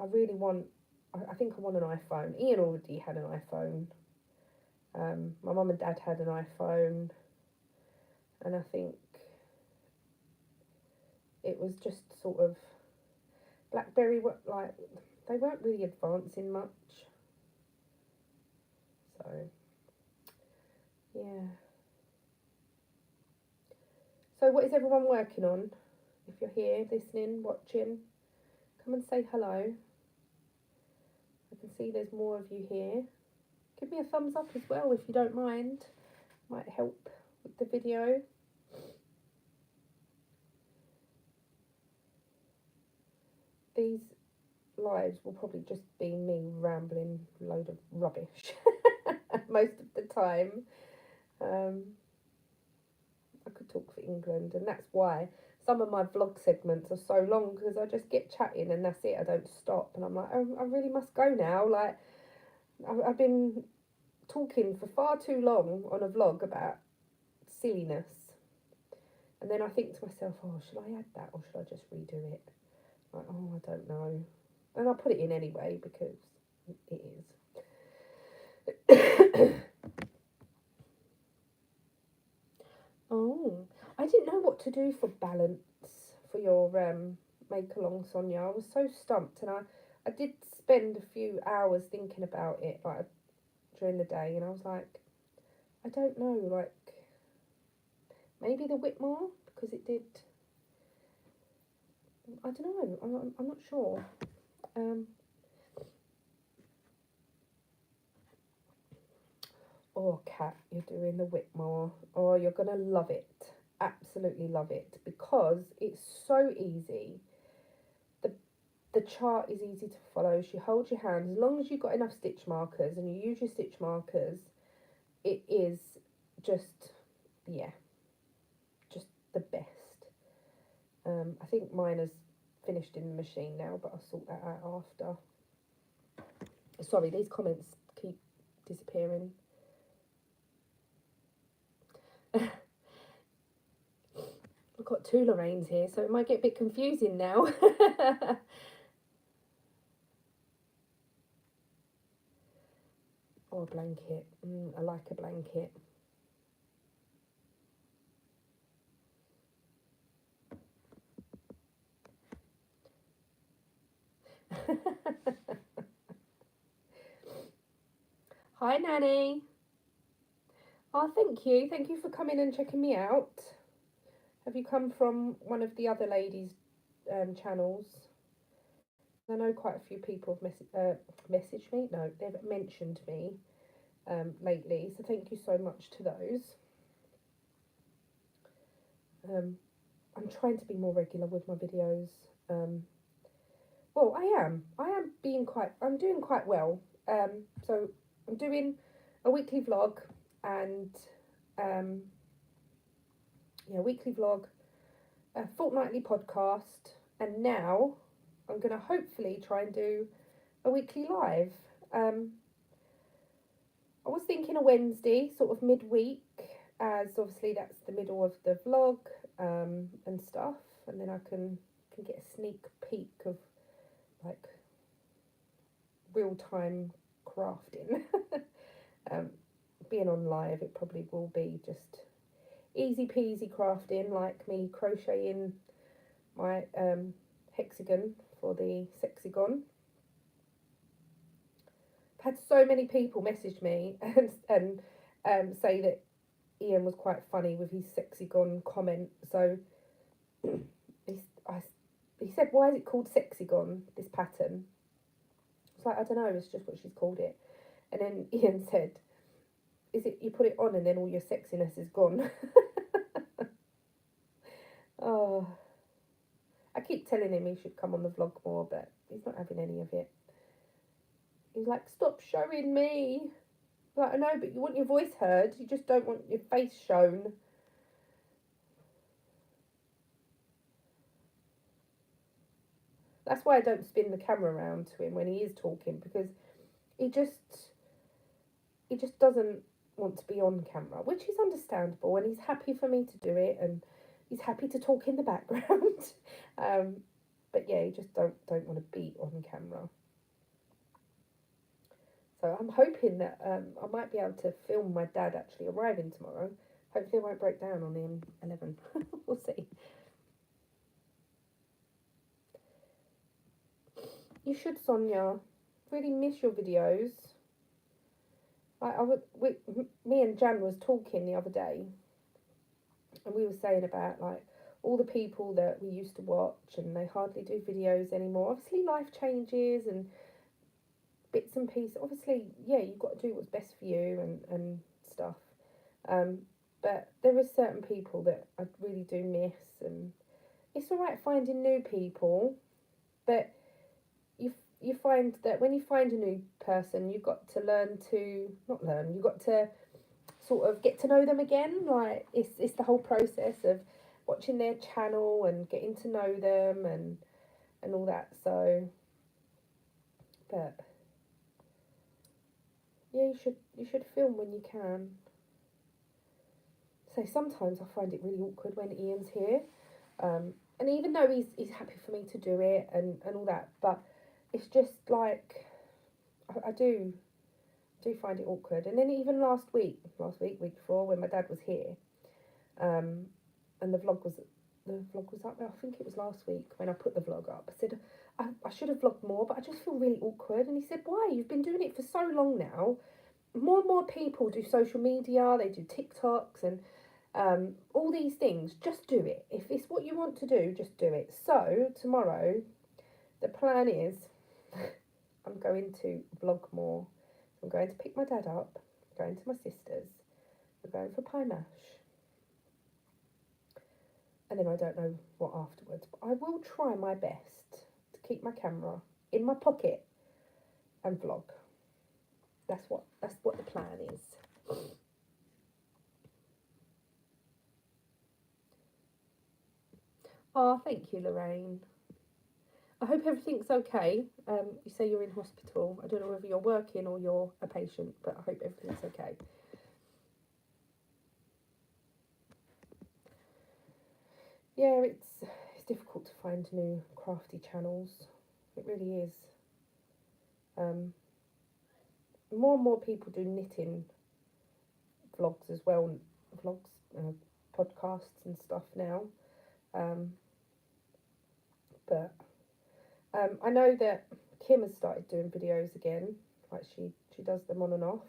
Speaker 1: I think I want an iPhone. Ian already had an iPhone, My mum and dad had an iPhone, and I think it was just sort of BlackBerry. They weren't really advancing much. So yeah. So what is everyone working on? If you're here, listening, watching, come and say hello. I can see there's more of you here. Give me a thumbs up as well if you don't mind. Might help with the video. These lives will probably just be me rambling a load of rubbish most of the time. I could talk for England, and that's why some of my vlog segments are so long, because I just get chatting and that's it. I don't stop, and I'm like, oh, I really must go now. Like, I've been talking for far too long on a vlog about silliness, and then I think to myself, oh, should I add that or should I just redo it? Like, oh, I don't know, and I'll put it in anyway because it is. Oh, I didn't know what to do for balance for your make along, Sonia. I was so stumped, and I did spend a few hours thinking about it, like during the day, and I was like, I don't know, like maybe the Whitmore, because it did. I don't know. I'm not sure. Oh, Kat, you're doing the Whitmore. Oh, you're gonna love it. Absolutely love it, because it's so easy. The chart is easy to follow. She holds your hand. As long as you've got enough stitch markers and you use your stitch markers, it is just, yeah, just the best. I think mine is finished in the machine now, but I'll sort that out after. Sorry, these comments keep disappearing. We've got two Lorraines here, so it might get a bit confusing now. Oh, a blanket. I like a blanket. Hi, Nanny. Oh, thank you. Thank you for coming and checking me out. Have you come from one of the other ladies' channels? I know quite a few people have messaged me. No, they've mentioned me lately. So thank you so much to those. I'm trying to be more regular with my videos. Well, I am. I'm doing quite well. So I'm doing a weekly vlog and weekly vlog, a fortnightly podcast, and now I'm going to hopefully try and do a weekly live. I was thinking a Wednesday, sort of midweek, as obviously that's the middle of the vlog and stuff, and then I can get a sneak peek of like real time crafting. Being on live, it probably will be just easy peasy crafting, like me crocheting my hexagon for the sexagon. I've had so many people message me and say that Ian was quite funny with his sexagon comment. So he said, why is it called sexagon, this pattern? It's like, I don't know, it's just what she's called it. And then Ian said, is it you put it on and then all your sexiness is gone? Oh, I keep telling him he should come on the vlog more, but he's not having any of it. He's like, stop showing me. I'm like, I know, but you want your voice heard. You just don't want your face shown. That's why I don't spin the camera around to him when he is talking, because he just doesn't want to be on camera, which is understandable, and he's happy for me to do it, and he's happy to talk in the background. But yeah, you just don't want to be on camera. So I'm hoping that I might be able to film my dad actually arriving tomorrow. Hopefully it won't break down on the M11. We'll see. You should, Sonia. Really miss your videos. Me and Jan was talking the other day, and we were saying about like all the people that we used to watch, and they hardly do videos anymore. Obviously, life changes and bits and pieces. Obviously, yeah, you've got to do what's best for you and stuff. Um, but there are certain people that I really do miss, and it's all right finding new people, but you find that when you find a new person, you've got to learn to not learn. You've got to sort of get to know them again. Like it's the whole process of watching their channel and getting to know them and all that. So, but yeah, you should film when you can. So sometimes I find it really awkward when Ian's here, and even though he's happy for me to do it and all that, but it's just like I do find it awkward. And then even week before, when my dad was here, um, and the vlog was up. I think it was last week when I put the vlog up. I said I should have vlogged more, but I just feel really awkward. And he said, "Why? You've been doing it for so long now. More and more people do social media. They do TikToks and all these things. Just do it. If it's what you want to do, just do it." So tomorrow, the plan is I'm going to vlog more. I'm going to pick my dad up, going to my sister's, we're going for pie mash, and then I don't know what afterwards, but I will try my best to keep my camera in my pocket and vlog. That's what the plan is. Oh, thank you, Lorraine. I hope everything's okay. You say you're in hospital. I don't know whether you're working or you're a patient, but I hope everything's okay. Yeah, it's difficult to find new crafty channels. It really is. Um, More and more people do knitting vlogs as well, vlogs, podcasts and stuff now. Um, but I know that Kim has started doing videos again. Like she does them on and off.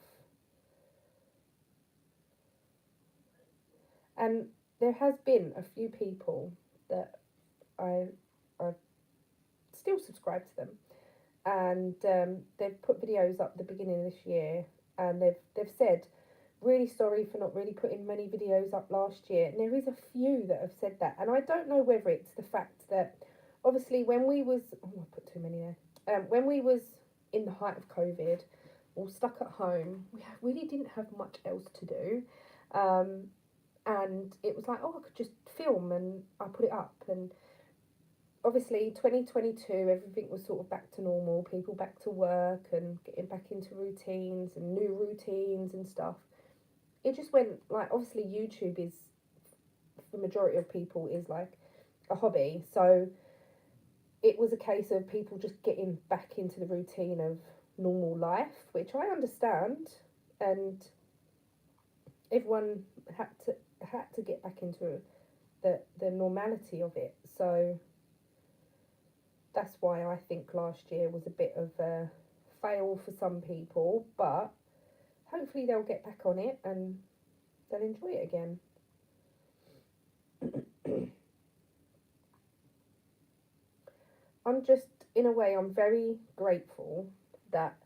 Speaker 1: And there has been a few people that I still subscribe to them, and they've put videos up at the beginning of this year, and they've said really sorry for not really putting many videos up last year. And there is a few that have said that, and I don't know whether it's the fact that obviously when we was I put too many there. When we was in the height of COVID, all stuck at home, we really didn't have much else to do. Um, and it was like, oh, I could just film and I put it up. And obviously 2022, everything was sort of back to normal, people back to work and getting back into routines and new routines and stuff. It just went like, obviously YouTube is, the majority of people, is like a hobby, so it was a case of people just getting back into the routine of normal life, which I understand, and everyone had to get back into the normality of it. So that's why I think last year was a bit of a fail for some people, but hopefully they'll get back on it and they'll enjoy it again. I'm just, in a way, I'm very grateful that,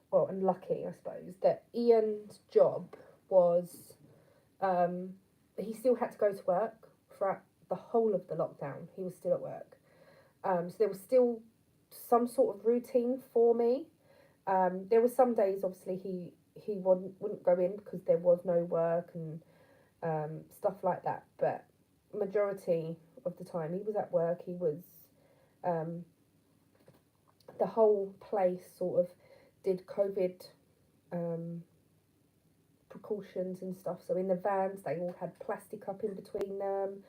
Speaker 1: well, and lucky, I suppose, that Ian's job was, he still had to go to work throughout the whole of the lockdown. He was still at work. So there was still some sort of routine for me. There were some days, obviously, he wouldn't go in because there was no work and stuff like that. But majority of the time, he was at work. He was, the whole place sort of did COVID precautions and stuff. So in the vans, they all had plastic up in between them.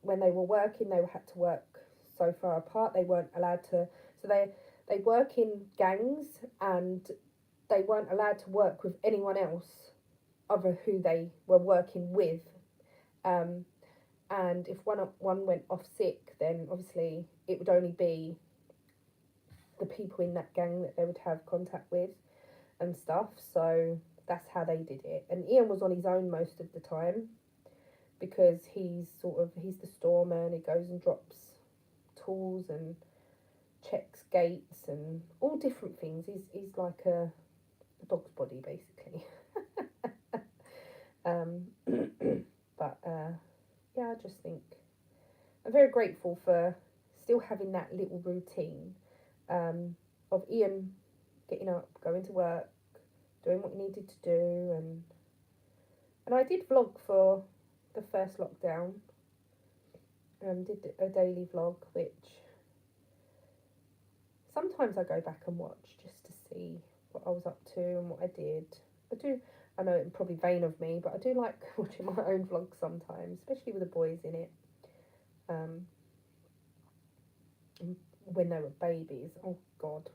Speaker 1: When they were working, they had to work so far apart. They weren't allowed to. So they they work in gangs, and they weren't allowed to work with anyone else other who they were working with. Um, and if one went off sick, then obviously it would only be the people in that gang that they would have contact with and stuff. So that's how they did it. And Ian was on his own most of the time because he's the storeman. He goes and drops tools and checks gates and all different things. He's like a dog's body basically. But yeah, I just think I'm very grateful for still having that little routine of Ian getting up, going to work, doing what he needed to do, and I did vlog for the first lockdown. Did a daily vlog, which sometimes I go back and watch just to see what I was up to and what I did. I know it's probably vain of me, but I do like watching my own vlogs sometimes, especially with the boys in it. When they were babies, oh God.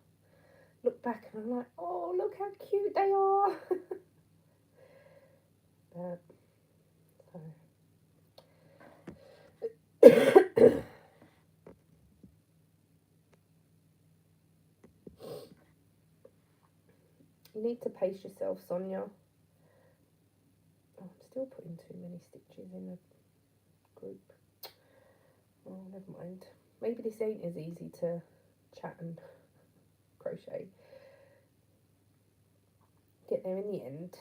Speaker 1: Look back and I'm like, oh, look how cute they are. You need to pace yourself, Sonia. Oh, I'm still putting too many stitches in the group. Oh, never mind. Maybe this ain't as easy to chat and crochet. Get there in the end.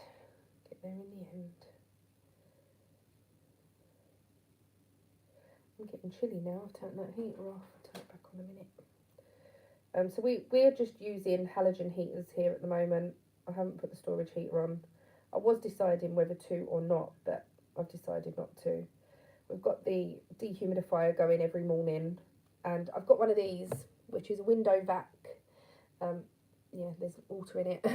Speaker 1: I'm getting chilly now. I've turned that heater off. I'll turn it back on a minute. So we're just using halogen heaters here at the moment. I haven't put the storage heater on. I was deciding whether to or not, but I've decided not to. We've got the dehumidifier going every morning, and I've got one of these, which is a window vac. Yeah, there's water in it.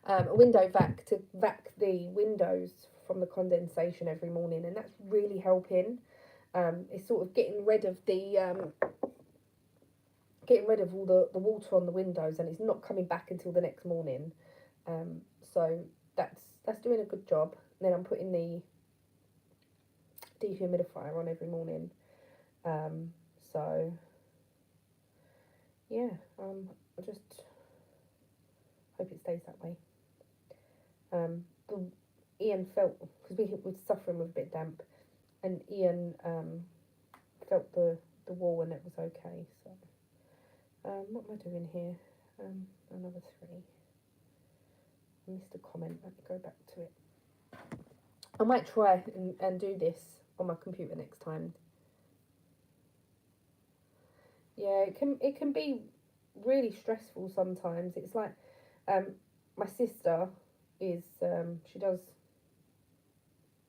Speaker 1: A window vac to vac the windows from the condensation every morning, and that's really helping. It's sort of getting rid of all the water on the windows, and it's not coming back until the next morning. So that's doing a good job. And then I'm putting the dehumidifier on every morning. So yeah, I just hope it stays that way. Ian felt, because we were suffering with a bit damp, and Ian felt the wall and it was okay. So what am I doing here? Another 3. I missed a comment. Let me go back to it. I might try and do this on my computer next time. Yeah, it can be really stressful sometimes. It's like my sister is she does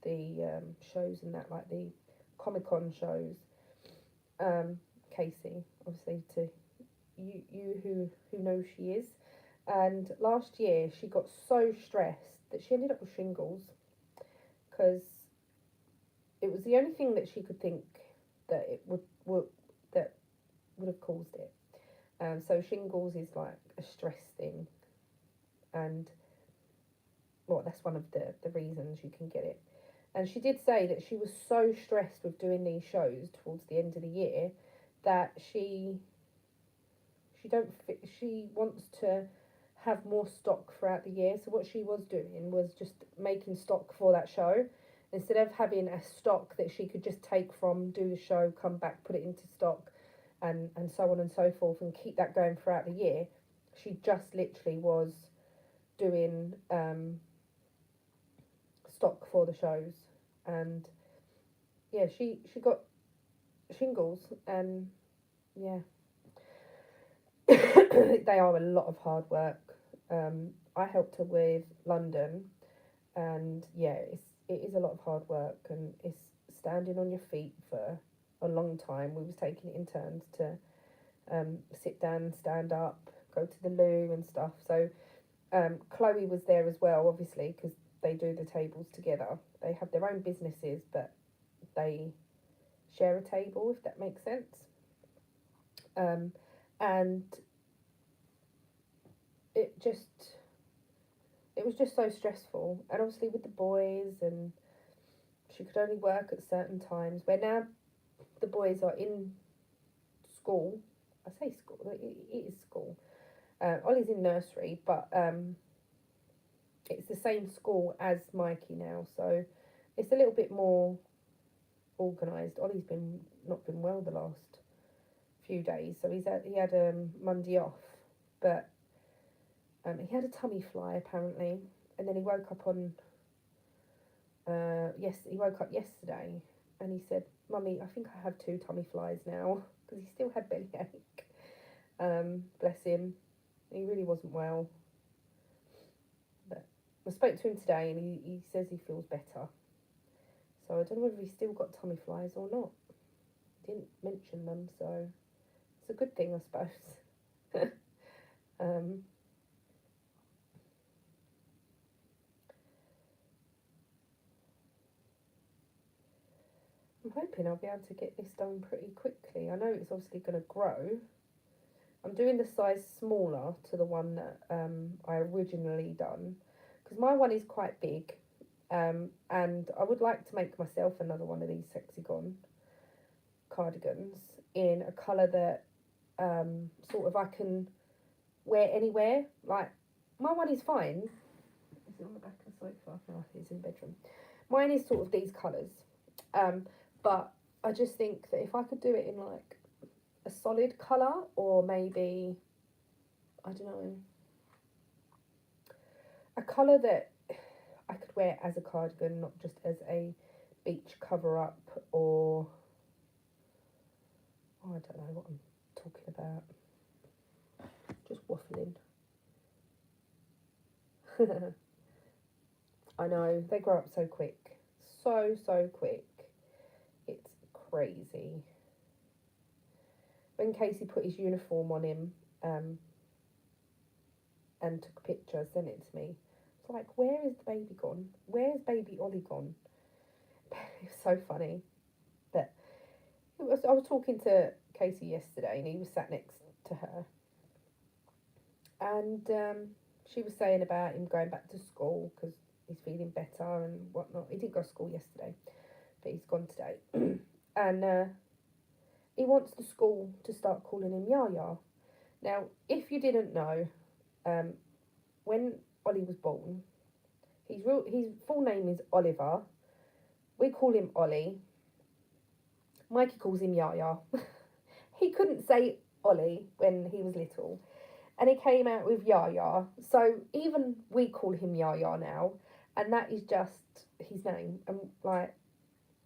Speaker 1: the shows and that, like the Comic-Con shows. Casey, obviously, to you who know she is. And last year she got so stressed that she ended up with shingles, because it was the only thing that she could think that it would have caused it. So shingles is like a stress thing, and well, that's one of the reasons you can get it. And she did say that she was so stressed with doing these shows towards the end of the year that she wants to have more stock throughout the year. So what she was doing was just making stock for that show, instead of having a stock that she could just take from, do the show, come back, put it into stock, and so on and so forth, and keep that going throughout the year. She just literally was doing stock for the shows. And yeah, she got shingles, and yeah, they are a lot of hard work. I helped her with London, and yeah, it is a lot of hard work, and it's standing on your feet for a long time. We was taking it in turns to sit down, stand up, go to the loo and stuff. So Chloe was there as well, obviously, because they do the tables together. They have their own businesses, but they share a table, if that makes sense. And it was just so stressful. And obviously with the boys, and she could only work at certain times, where now the boys are in school. I say school, it is school. Ollie's in nursery, but it's the same school as Mikey now, so it's a little bit more organised. Ollie's been not been well the last few days, so he had Monday off, but he had a tummy fly apparently, and then he woke up on he woke up yesterday, and he said, "Mummy, I think I have 2 tummy flies now," because he still had bellyache. Bless him, he really wasn't well. But I spoke to him today, and he says he feels better. So I don't know whether he's still got tummy flies or not. Didn't mention them, so it's a good thing, I suppose. um, I'm hoping I'll be able to get this done pretty quickly. I know it's obviously going to grow. I'm doing the size smaller to the one that I originally done, because my one is quite big, and I would like to make myself another one of these Sexygon cardigans in a colour that sort of I can wear anywhere. Like, my one is fine. Is it on the back of the sofa? No, it's in the bedroom. Mine is sort of these colours, but I just think that if I could do it in like a solid colour, or maybe, I don't know, a colour that I could wear as a cardigan, not just as a beach cover up, or I don't know what I'm talking about. Just waffling. I know, they grow up so quick. So quick. It's crazy. When Casey put his uniform on him, and took a picture, sent it to me, it's like, where is the baby gone? Where's baby Ollie gone? It was so funny. That I was talking to Casey yesterday, and he was sat next to her, and she was saying about him going back to school because he's feeling better and whatnot. He didn't go to school yesterday, but he's gone today. And he wants the school to start calling him Yaya. Now, if you didn't know, when Ollie was born, his full name is Oliver. We call him Ollie. Mikey calls him Yaya. He couldn't say Ollie when he was little, and he came out with Yaya. So even we call him Yaya now, and that is just his name. And like,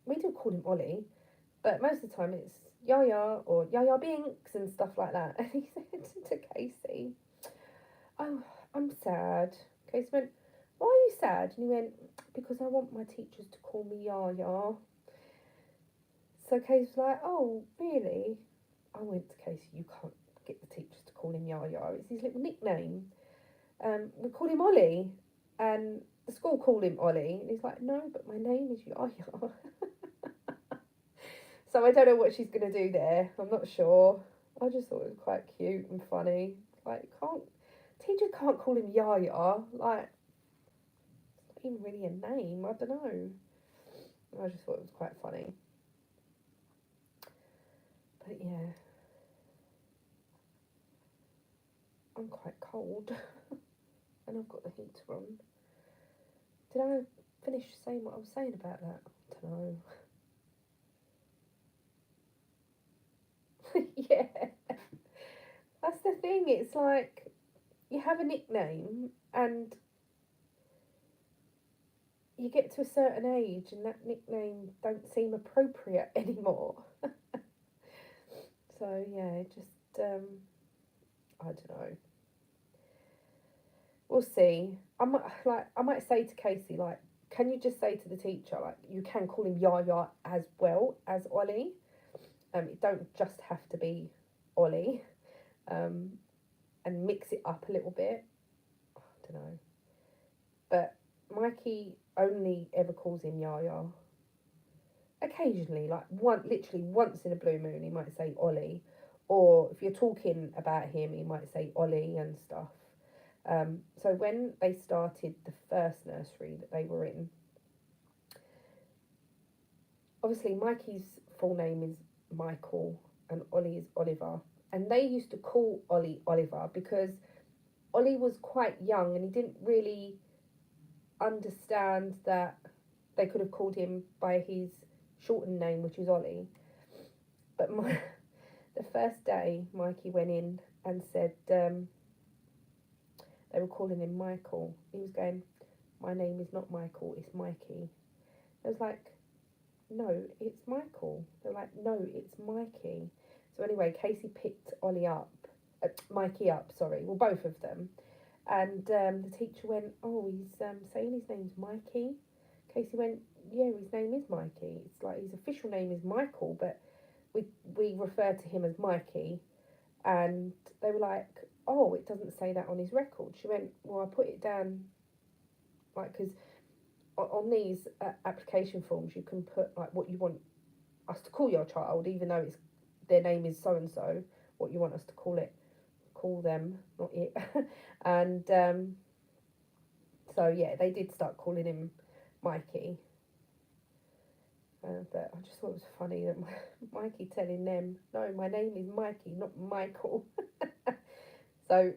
Speaker 1: we do call him Ollie, but most of the time it's Yaya or Yaya Binks and stuff like that. And he said to Casey, "Oh, I'm sad." Casey went, "Why are you sad?" And he went, "Because I want my teachers to call me Yaya." So Casey was like, "Oh, really?" I went to Casey, "You can't get the teachers to call him Yaya. It's his little nickname. We call him Ollie, and the school call him Ollie." And he's like, "No, but my name is Yaya." So I don't know what she's going to do there. I'm not sure. I just thought it was quite cute and funny. Like, teachers can't call him Yaya. Like, it's not even really a name. I don't know. I just thought it was quite funny. But yeah, I'm quite cold, and I've got the heater on. Did I finish saying what I was saying about that? I don't know. Yeah, that's the thing. It's like, you have a nickname, and you get to a certain age, and that nickname don't seem appropriate anymore. So yeah, just I don't know. We'll see. I might say to Casey, like, can you just say to the teacher, like, you can call him Yaya as well as Ollie. It don't just have to be Ollie. And mix it up a little bit. I don't know. But Mikey only ever calls him Yaya. Occasionally, like literally once in a blue moon, he might say Ollie. Or if you're talking about him, he might say Ollie and stuff. So when they started the first nursery that they were in, obviously Mikey's full name is Michael and Ollie is Oliver. And they used to call Ollie Oliver because Ollie was quite young and he didn't really understand that they could have called him by his shortened name, which is Ollie. But the first day, Mikey went in and said they were calling him Michael. He was going, "My name is not Michael, it's Mikey." I was like, "No, it's Michael." They're like, "No, it's Mikey." So anyway, Casey picked Mikey up, sorry, well, both of them. And the teacher went, "Oh, he's saying his name's Mikey." Casey went, "Yeah, his name is Mikey. It's like his official name is Michael, but we refer to him as Mikey." And they were like, "Oh, it doesn't say that on his record." She went, "Well, I put it down, like, because on these application forms you can put like what you want us to call your child, even though it's their name is so and so, what you want us to call them, not it." And so yeah, they did start calling him Mikey. But I just thought it was funny that Mikey telling them, "No, my name is Mikey, not Michael." So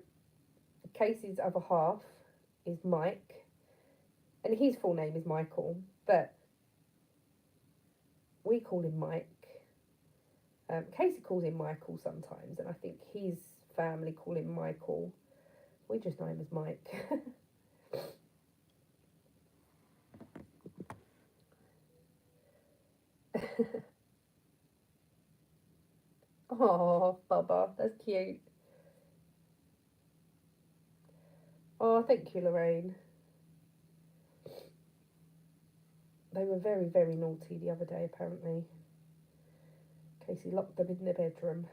Speaker 1: Casey's other half is Mike, and his full name is Michael, but we call him Mike. Casey calls him Michael sometimes, and I think his family call him Michael. We just know him as Mike. Oh, Bubba, that's cute. Oh, thank you, Lorraine. They were very, very naughty the other day, apparently. Casey locked them in their bedroom.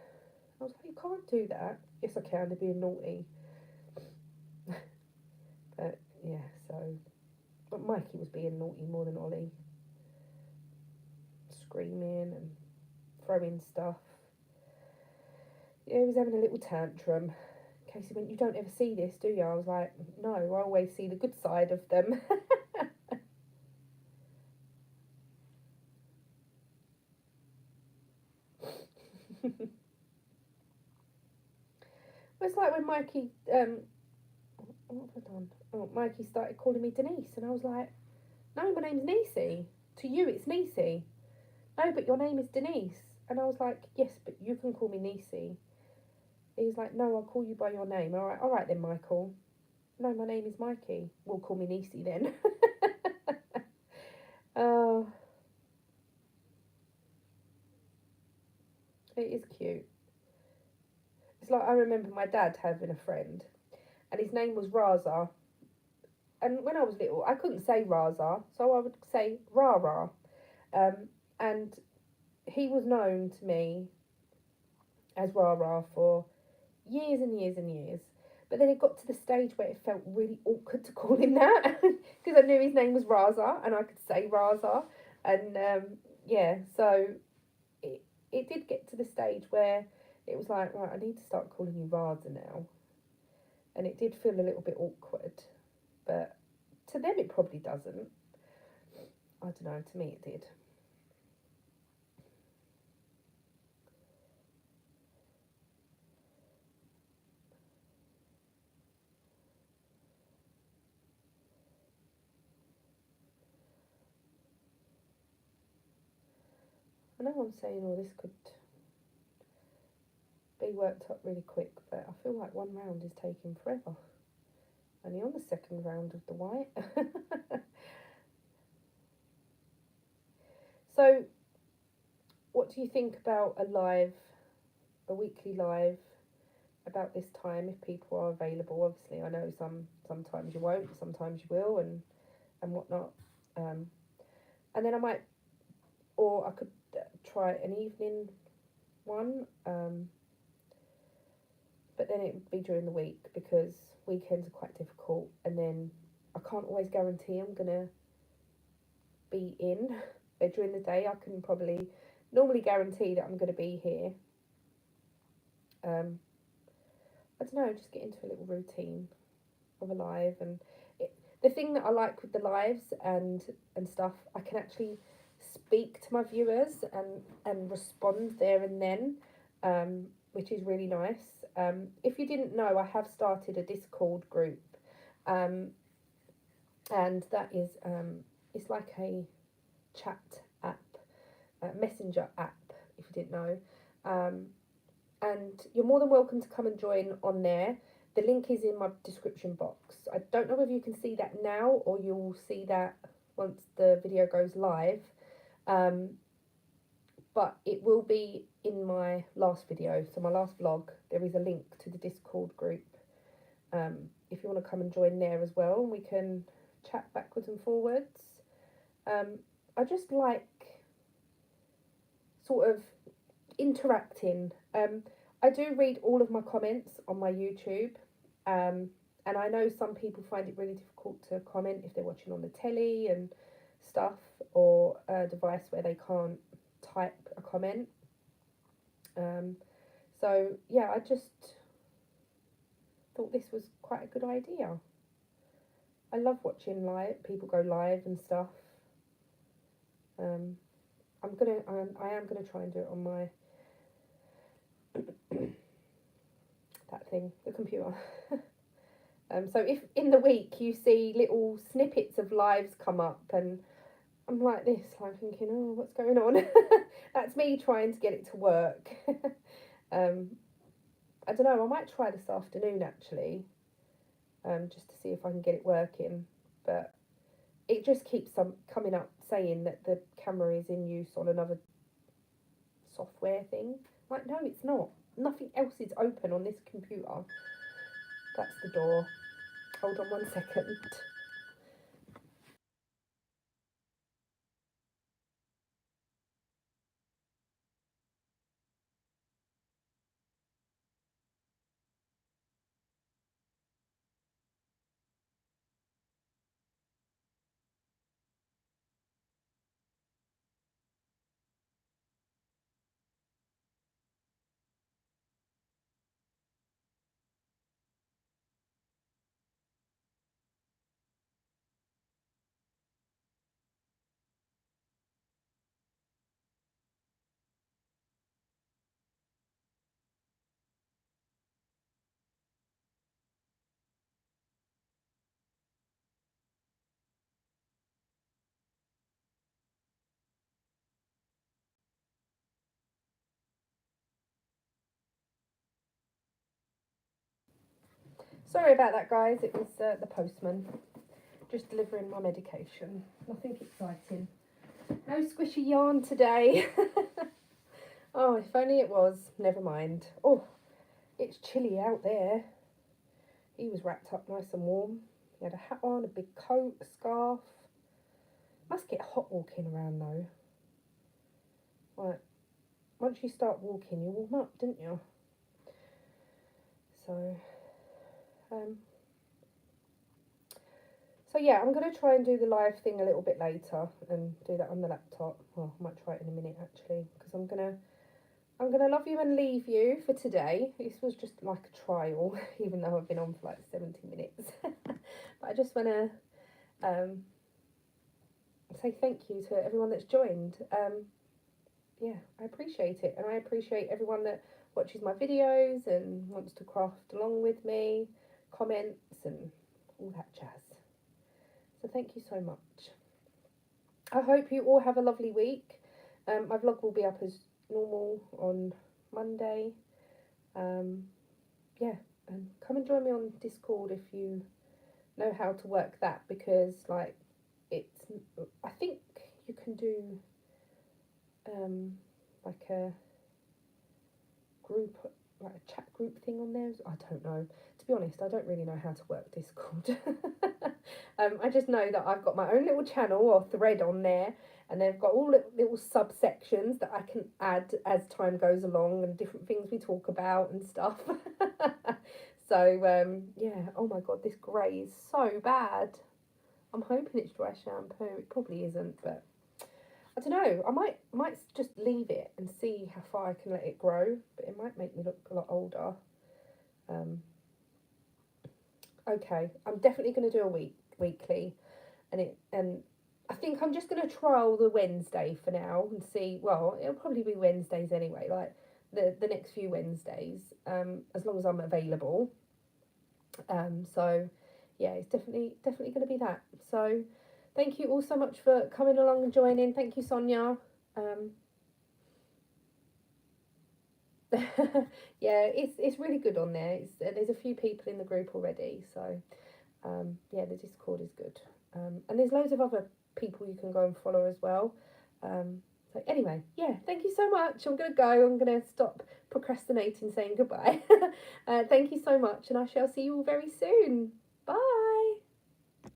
Speaker 1: I was like, "You can't do that." "Yes, I can, they're being naughty." But yeah, so. But Mikey was being naughty more than Ollie. Screaming and throwing stuff. Yeah, he was having a little tantrum. Casey went, "You don't ever see this, do you?" I was like, "No, I always see the good side of them." It's like when Mikey, what have I done? Oh, Mikey started calling me Denise, and I was like, "No, my name's Niecy. To you, it's Niecy." "No, but your name is Denise." And I was like, "Yes, but you can call me Niecy." He was like, "No, I'll call you by your name." All right then, Michael. "No, my name is Mikey." "We'll call me Niecy then." Oh, it is cute. It's like I remember my dad having a friend, and his name was Raza. And when I was little, I couldn't say Raza, so I would say Rara. Um, and he was known to me as Rara for years and years and years. But then it got to the stage where it felt really awkward to call him that because I knew his name was Raza and I could say Raza. And yeah, so it, it did get to the stage where it was like, right, I need to start calling you Raza now. And it did feel a little bit awkward. But to them, it probably doesn't. I don't know, to me, it did. I know I'm saying all this could be worked up really quick, but I feel like one round is taking forever. Only on the second round of the white. So, what do you think about a weekly live, about this time if people are available? Obviously, I know sometimes you won't, sometimes you will, and whatnot. Um, and then I might, or I could try an evening one, but then it would be during the week because weekends are quite difficult, and then I can't always guarantee I'm gonna be in. But during the day, I can probably normally guarantee that I'm gonna be here. Um, I don't know, just get into a little routine. of a live. And the thing that I like with the lives and stuff, I can actually speak to my viewers and respond there and then, which is really nice. If you didn't know, I have started a Discord group, um, and that is it's like a chat app, messenger app, if you didn't know. Um, and you're more than welcome to come and join on there. The link is in my description box. I don't know whether you can see that now or you'll see that once the video goes live, but it will be in my last video, so my last vlog. There is a link to the Discord group, if you want to come and join there as well, and we can chat backwards and forwards. I just like sort of interacting. I do read all of my comments on my YouTube, and I know some people find it really difficult to comment if they're watching on the telly and stuff, or a device where they can't type a comment. So yeah, I just thought this was quite a good idea. I love watching people go live and stuff. I am gonna try and do it on my that thing, the computer. So if in the week you see little snippets of lives come up and I'm like this, like thinking, oh, what's going on? That's me trying to get it to work. I don't know, I might try this afternoon actually, just to see if I can get it working. But it just keeps coming up saying that the camera is in use on another software thing. Like, no, it's not. Nothing else is open on this computer. That's the door. Hold on 1 second. Sorry about that, guys. It was the postman just delivering my medication. Nothing exciting. No squishy yarn today. Oh, if only it was. Never mind. Oh, it's chilly out there. He was wrapped up nice and warm. He had a hat on, a big coat, a scarf. Must get hot walking around though. Like, once you start walking, you warm up, didn't you? So, so yeah, I'm going to try and do the live thing a little bit later and do that on the laptop. Well, I might try it in a minute actually, because I'm gonna love you and leave you for today. This was just like a trial, even though I've been on for like 70 minutes. But I just want to say thank you to everyone that's joined. Yeah, I appreciate it, and I appreciate everyone that watches my videos and wants to craft along with me, comments and all that jazz. So thank you so much. I hope you all have a lovely week. My vlog will be up as normal on Monday. Yeah, and come and join me on Discord if you know how to work that, because like I think you can do like a group, like a chat group thing on there. I don't know. To be honest, I don't really know how to work Discord. I just know that I've got my own little channel or thread on there, and they've got all little subsections that I can add as time goes along, and different things we talk about and stuff. So yeah, oh my god, this grey is so bad. I'm hoping it's dry shampoo. It probably isn't, but I don't know. I might just leave it and see how far I can let it grow, but it might make me look a lot older. Okay, I'm definitely going to do a weekly, and I think I'm just going to trial the Wednesday for now and see. Well, it'll probably be Wednesdays anyway, like the next few Wednesdays, as long as I'm available. So yeah, it's definitely going to be that. So thank you all so much for coming along and joining. Thank you, Sonia. Um, yeah, it's really good on there. There's a few people in the group already, so yeah, the Discord is good. And there's loads of other people you can go and follow as well. So anyway, yeah, thank you so much. I'm gonna go. I'm gonna stop procrastinating saying goodbye. Thank you so much, and I shall see you all very soon. Bye.